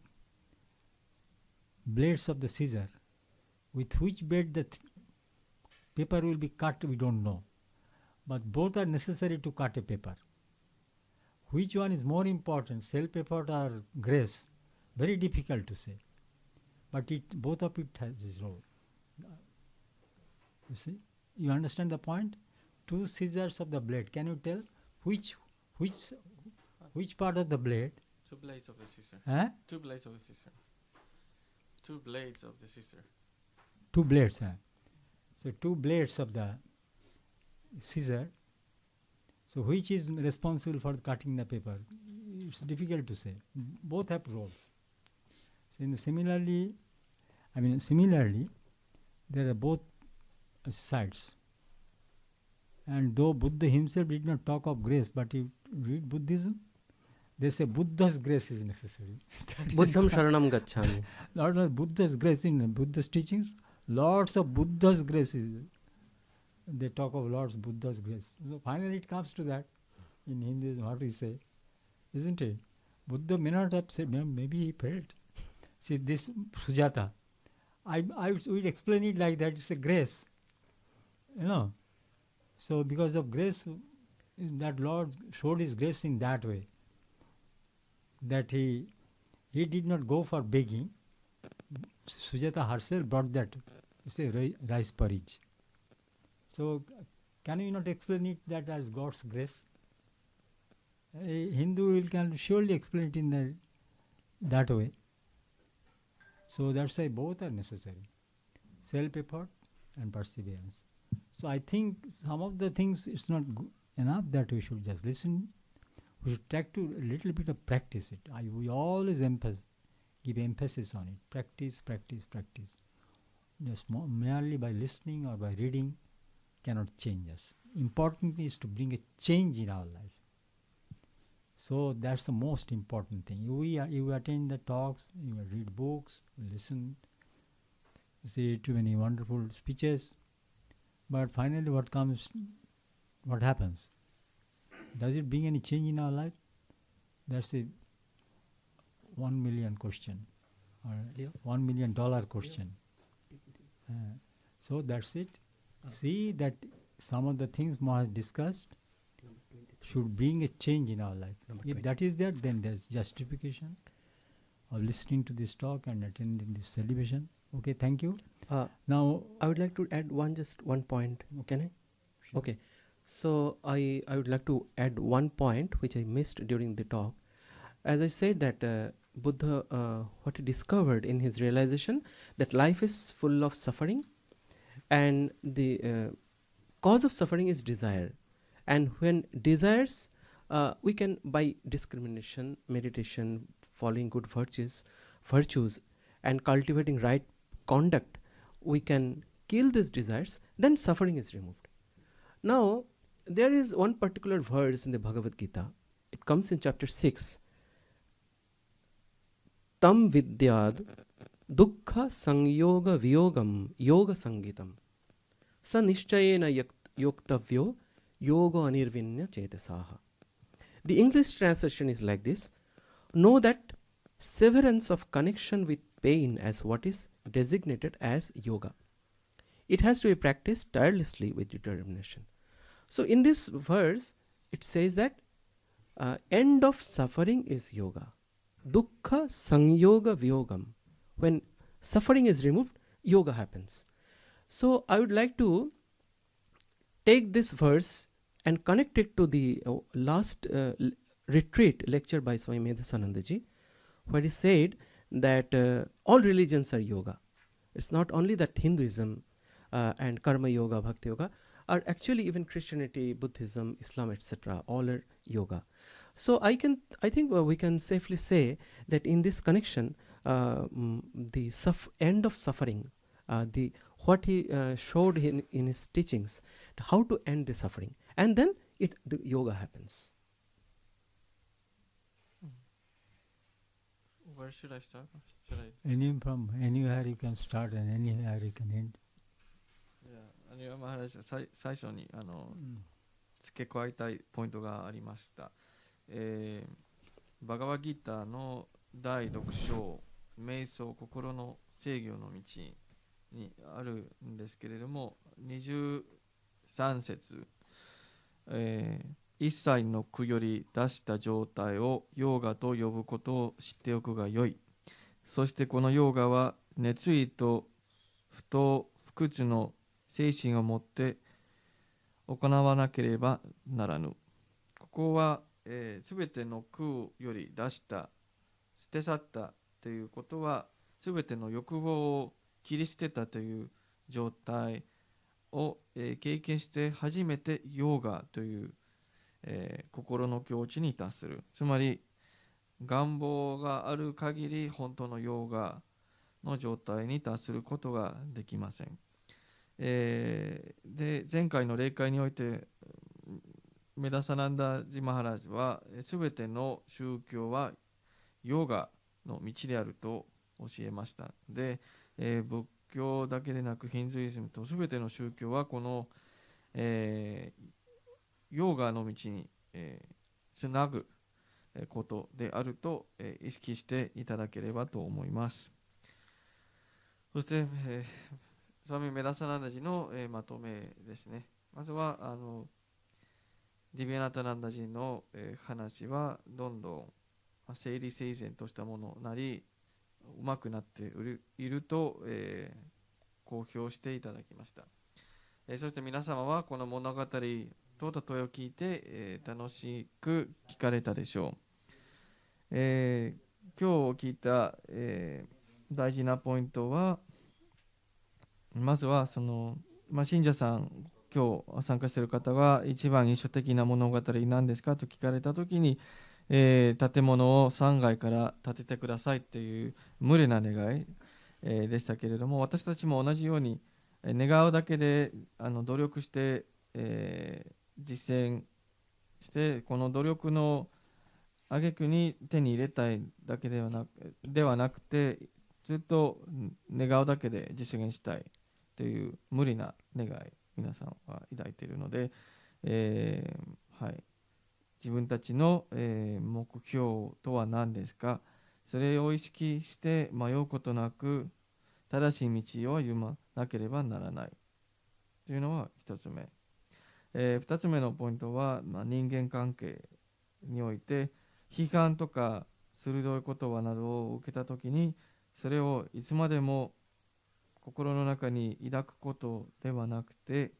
blades of the scissor, with which blade the paper will be cut, we don't know. But both are necessary to cut a paper. Which one is more important, self-effort or grace? Very difficult to say. But both of it has its role. You see? You understand the point? Two scissors of the blade. Can you tell which part of the blade? Two blades of the scissor. Huh? Two blades of the scissor. Two blades of the scissor. Two blades. So two blades of the scissor. So which is responsible for cutting the paper? It's difficult to say. Both have roles. So similarly, there are both sides. And though Buddha himself did not talk of grace, but you read Buddhism, they say Buddha's grace is necessary. Buddham Sharanam Gacchami. Not Buddha's grace in Buddha's teachings. Lots of Buddha's grace is. They talk of Lord's Buddha's grace. So finally it comes to that. In Hinduism, what we say, isn't it? Buddha may not have said, maybe he felt. See, this Sujata, I would explain it like that, it's a grace. You know. So because of grace, that Lord showed his grace in that way. That he did not go for begging. Sujata herself brought that, it's a rice porridge. So can you not explain it that as God's grace? A Hindu can surely explain it in that way. So that's why both are necessary. Self-effort and perseverance. So I think some of the things it's not enough that we should just listen. We should try to a little bit of practice it. We always give emphasis on it. Practice, practice, practice. Just merely by listening or by reading cannot change us. Important is to bring a change in our life. So that's the most important thing. You attend the talks, you read books, you listen, you see too many wonderful speeches, but finally what happens? Does it bring any change in our life? That's a $1 million question, or $1 million question. So that's it. See that some of the things Maharaj discussed should bring a change in our life. If that is there, then there's justification of listening to this talk and attending this celebration. Okay, thank you. Now I would like to add just one point. Can I? Sure. Okay. So I would like to add one point which I missed during the talk. As I said that Buddha, what he discovered in his realization that life is full of suffering, and the cause of suffering is desire. And when desires, we can, by discrimination, meditation, following good virtues, and cultivating right conduct, we can kill these desires, then suffering is removed. Now, there is one particular verse in the Bhagavad Gita. It comes in chapter 6. Tam vidyad dukkha sangyoga viyogam yoga sangitam sa nishchayena yoktavyo yoga anirvinya chetasaha. The English translation is like this: know that severance of connection with pain as what is designated as yoga. It has to be practiced tirelessly with determination. So in this verse, it says that end of suffering is yoga. Dukkha sangyoga viyogam. When suffering is removed, yoga happens. So I would like to take this verse and connect it to the last retreat lecture by Swami Medhasanandaji, where he said that all religions are yoga. It's not only that Hinduism and Karma Yoga, Bhakti Yoga are actually even Christianity, Buddhism, Islam, etc. all are yoga. So I think we can safely say that in this connection, the end of suffering, what he showed in his teachings, how to end the suffering, and then the yoga happens. Where should I start? Anywhere you can start and anywhere you can end. マハラジャ最初に付け加えたいポイントがありました。バガバギーターの第6章、瞑想心の制御の道にあるんですけれども、23節、一切の苦より出した状態をヨーガと呼ぶことを知っておくがよい。そしてこのヨーガは熱意と不当不屈の精神を持って行わなければならぬ。ここはすべての苦より出した、捨て去ったということは、すべての欲望を切り捨てたという状態を、経験して初めてヨーガという、心の境地に達する。つまり願望がある限り本当のヨーガの状態に達することができません。で前回の例会においてメダサナンダジマハラジはすべての宗教はヨガの道であると教えました。で、仏教だけでなくヒンズーイズムとすべての宗教はこの、ヨガの道に、つなぐことであると、意識していただければと思います。そして、スワミメダサナンダジの、まとめですね。まずはディビアナタナンダジの、話はどんどん整理整然としたものなりうまくなっていると、公表していただきました。そして皆様はこの物語と例えを聞いて、楽しく聞かれたでしょう。今日聞いた、大事なポイントは、まずは信者さん、今日参加している方が一番印象的な物語何ですかと聞かれたときに、建物を3階から建ててくださいという無理な願い、でしたけれども、私たちも同じように願うだけで努力して、実践してこの努力の挙句に手に入れたいだけではなくて、ずっと願うだけで実現したいという無理な願い皆さんは抱いているので、はい、自分たちの、目標とは何ですか、それを意識して迷うことなく正しい道を歩まなければならないというのは一つ目。二つ目のポイントは、人間関係において批判とか鋭い言葉などを受けたときに、それをいつまでも心の中に抱くことではなくて、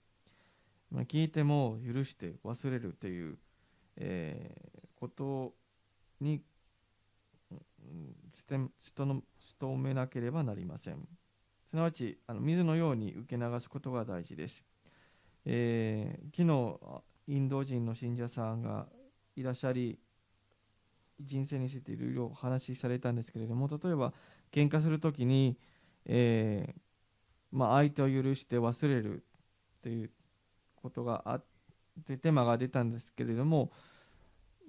聞いても許して忘れるという、ことに努めなければなりません。すなわち水のように受け流すことが大事です。昨日インド人の信者さんがいらっしゃり、人生についていろいろ話されたんですけれども、例えば喧嘩するときに、相手を許して忘れるということがというテーマが出たんですけれども、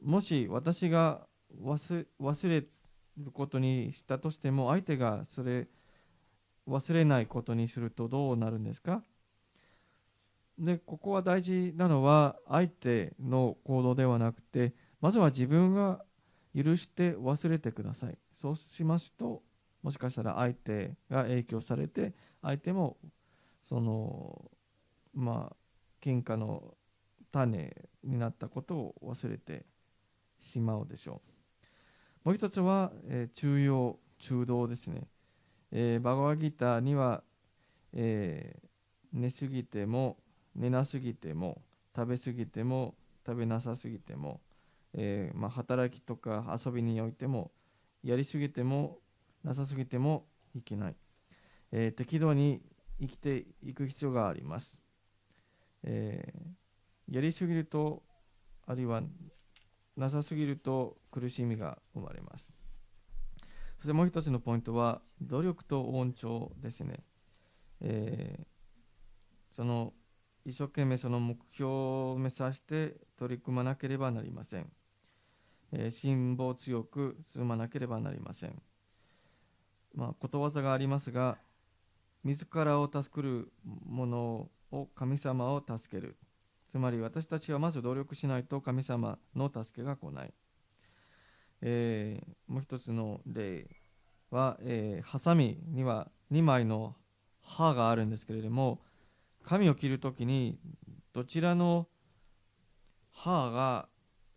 もし私が忘れることにしたとしても、相手がそれ忘れないことにするとどうなるんですか？で、ここは大事なのは相手の行動ではなくて、まずは自分が許して忘れてください。そうしますと、もしかしたら相手が影響されて、相手も喧嘩の種になったことを忘れてしまうでしょう。もう一つは、中道ですね。バガワギターには、寝すぎても寝なすぎても食べすぎても食べなさすぎても、働きとか遊びにおいてもやりすぎてもなさすぎてもいけない、適度に生きていく必要があります。やりすぎると、あるいはなさすぎると苦しみが生まれます。そしてもう一つのポイントは努力と恩寵ですね。一生懸命その目標を目指して取り組まなければなりません。辛抱強く進まなければなりません。ことわざがありますが、自らを助ける者を神様を助ける。つまり私たちはまず努力しないと神様の助けが来ない。もう一つの例は、ハサミには2枚の刃があるんですけれども、髪を切るときにどちらの刃が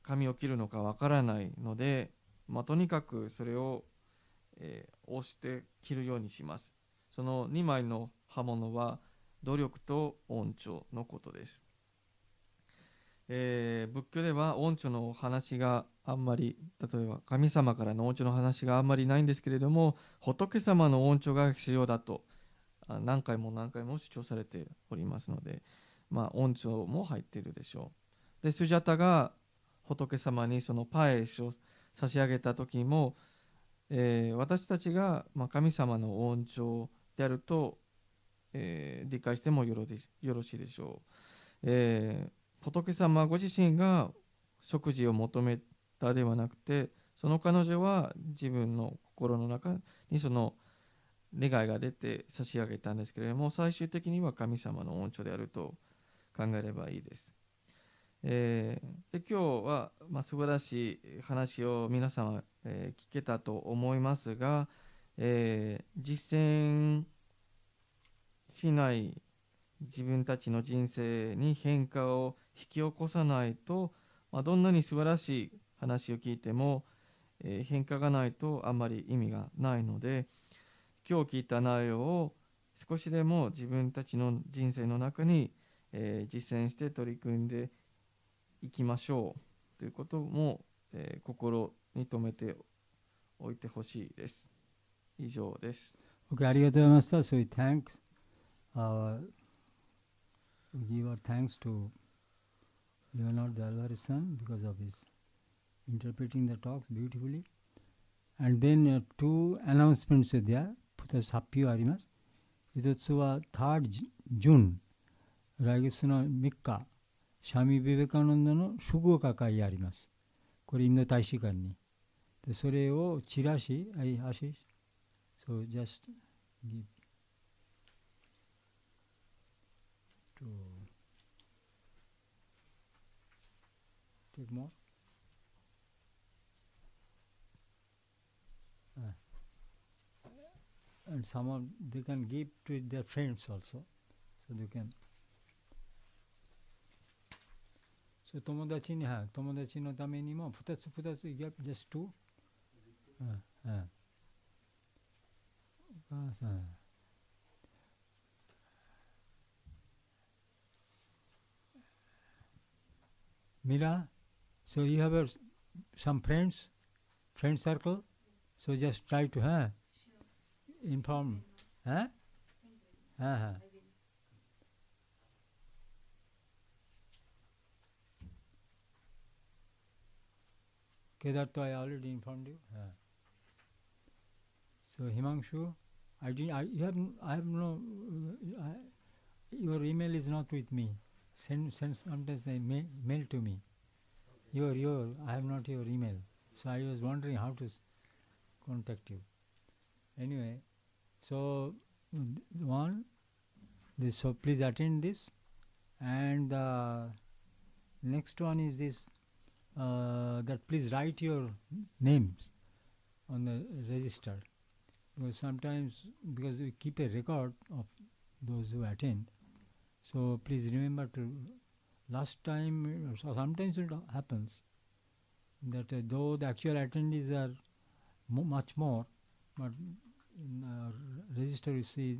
髪を切るのかわからないので、とにかくそれを、押して切るようにします。その2枚の刃物は努力と恩寵のことです。仏教では恩寵の話があんまり、例えば神様からの恩寵の話があんまりないんですけれども、仏様の恩寵が必要だと何回も主張されておりますので、恩寵も入っているでしょう。で、スジャタが仏様にそのパエシを差し上げた時も、私たちが神様の恩寵であると、理解してもよろしいでしょう。仏様ご自身が食事を求めたではなくて、その彼女は自分の心の中にその願いが出て差し上げたんですけれども、最終的には神様の恩寵であると考えればいいです。で今日は、素晴らしい話を皆様、聞けたと思いますが、実践しない自分たちの人生に変化を引き起こさないと、どんなに素晴らしい話を聞いても、変化がないとあんまり意味がないので、今日聞いた内容を少しでも自分たちの人生の中に、実践して取り組んでいきましょうということも、心に留めておいてほしいです。以上です。Okay, ありがとうございました。So we give our thanks to Leonard the Alvarez son because of his interpreting the talks beautifully. And then two announcements are there. 2つ発表あります。一つは3rd June、来月の3日、シャミ・ビベカノンドの祝賀会があります。これインド大使館に。でそれをチラシ、So just give to take more. And someone they can give to their friends also, so they can. So 友達に友達のためにも2つ give just two. お母さん。Mira, so you have some friend circle, so just try to inform. Okay, that I already informed you. So Himanshu, your email is not with me. Send sometimes a mail to me. I have not your email. So I was wondering how to contact you. Anyway, so so please attend this. And next one is this, that please write your names on the register. Because sometimes, because we keep a record of those who attend, so please remember to, last time, so sometimes it happens that though the actual attendees are much more, but in register you see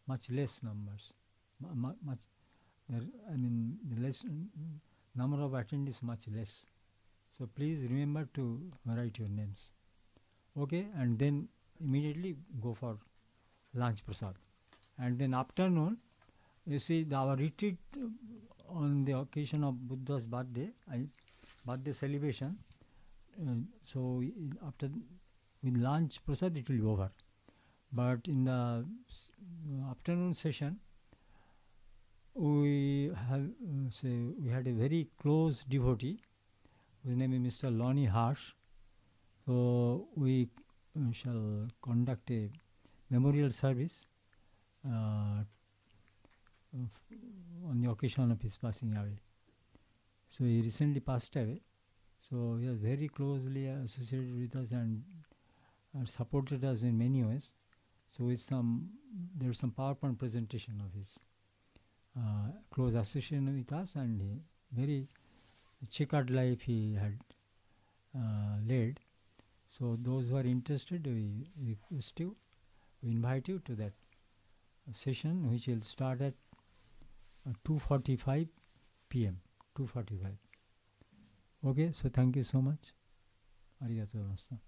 much less numbers, the less number of attendees much less. So please remember to write your names. Okay, and then immediately go for lunch prasad. And then afternoon, you see our retreat on the occasion of Buddha's birthday celebration. So after with lunch prasad it will be over. But in the afternoon session, we had a very close devotee whose name is Mr. Lonnie Harsh. So we shall conduct a memorial service on the occasion of his passing away. So he recently passed away. So he was very closely associated with us and supported us in many ways. So there is some PowerPoint presentation of his close association with us, and very checkered life he had led. So those who are interested, we request you, we invite you to that session, which will start at 2:45 p.m. 2:45. Okay, so thank you so much. ありがとうございました。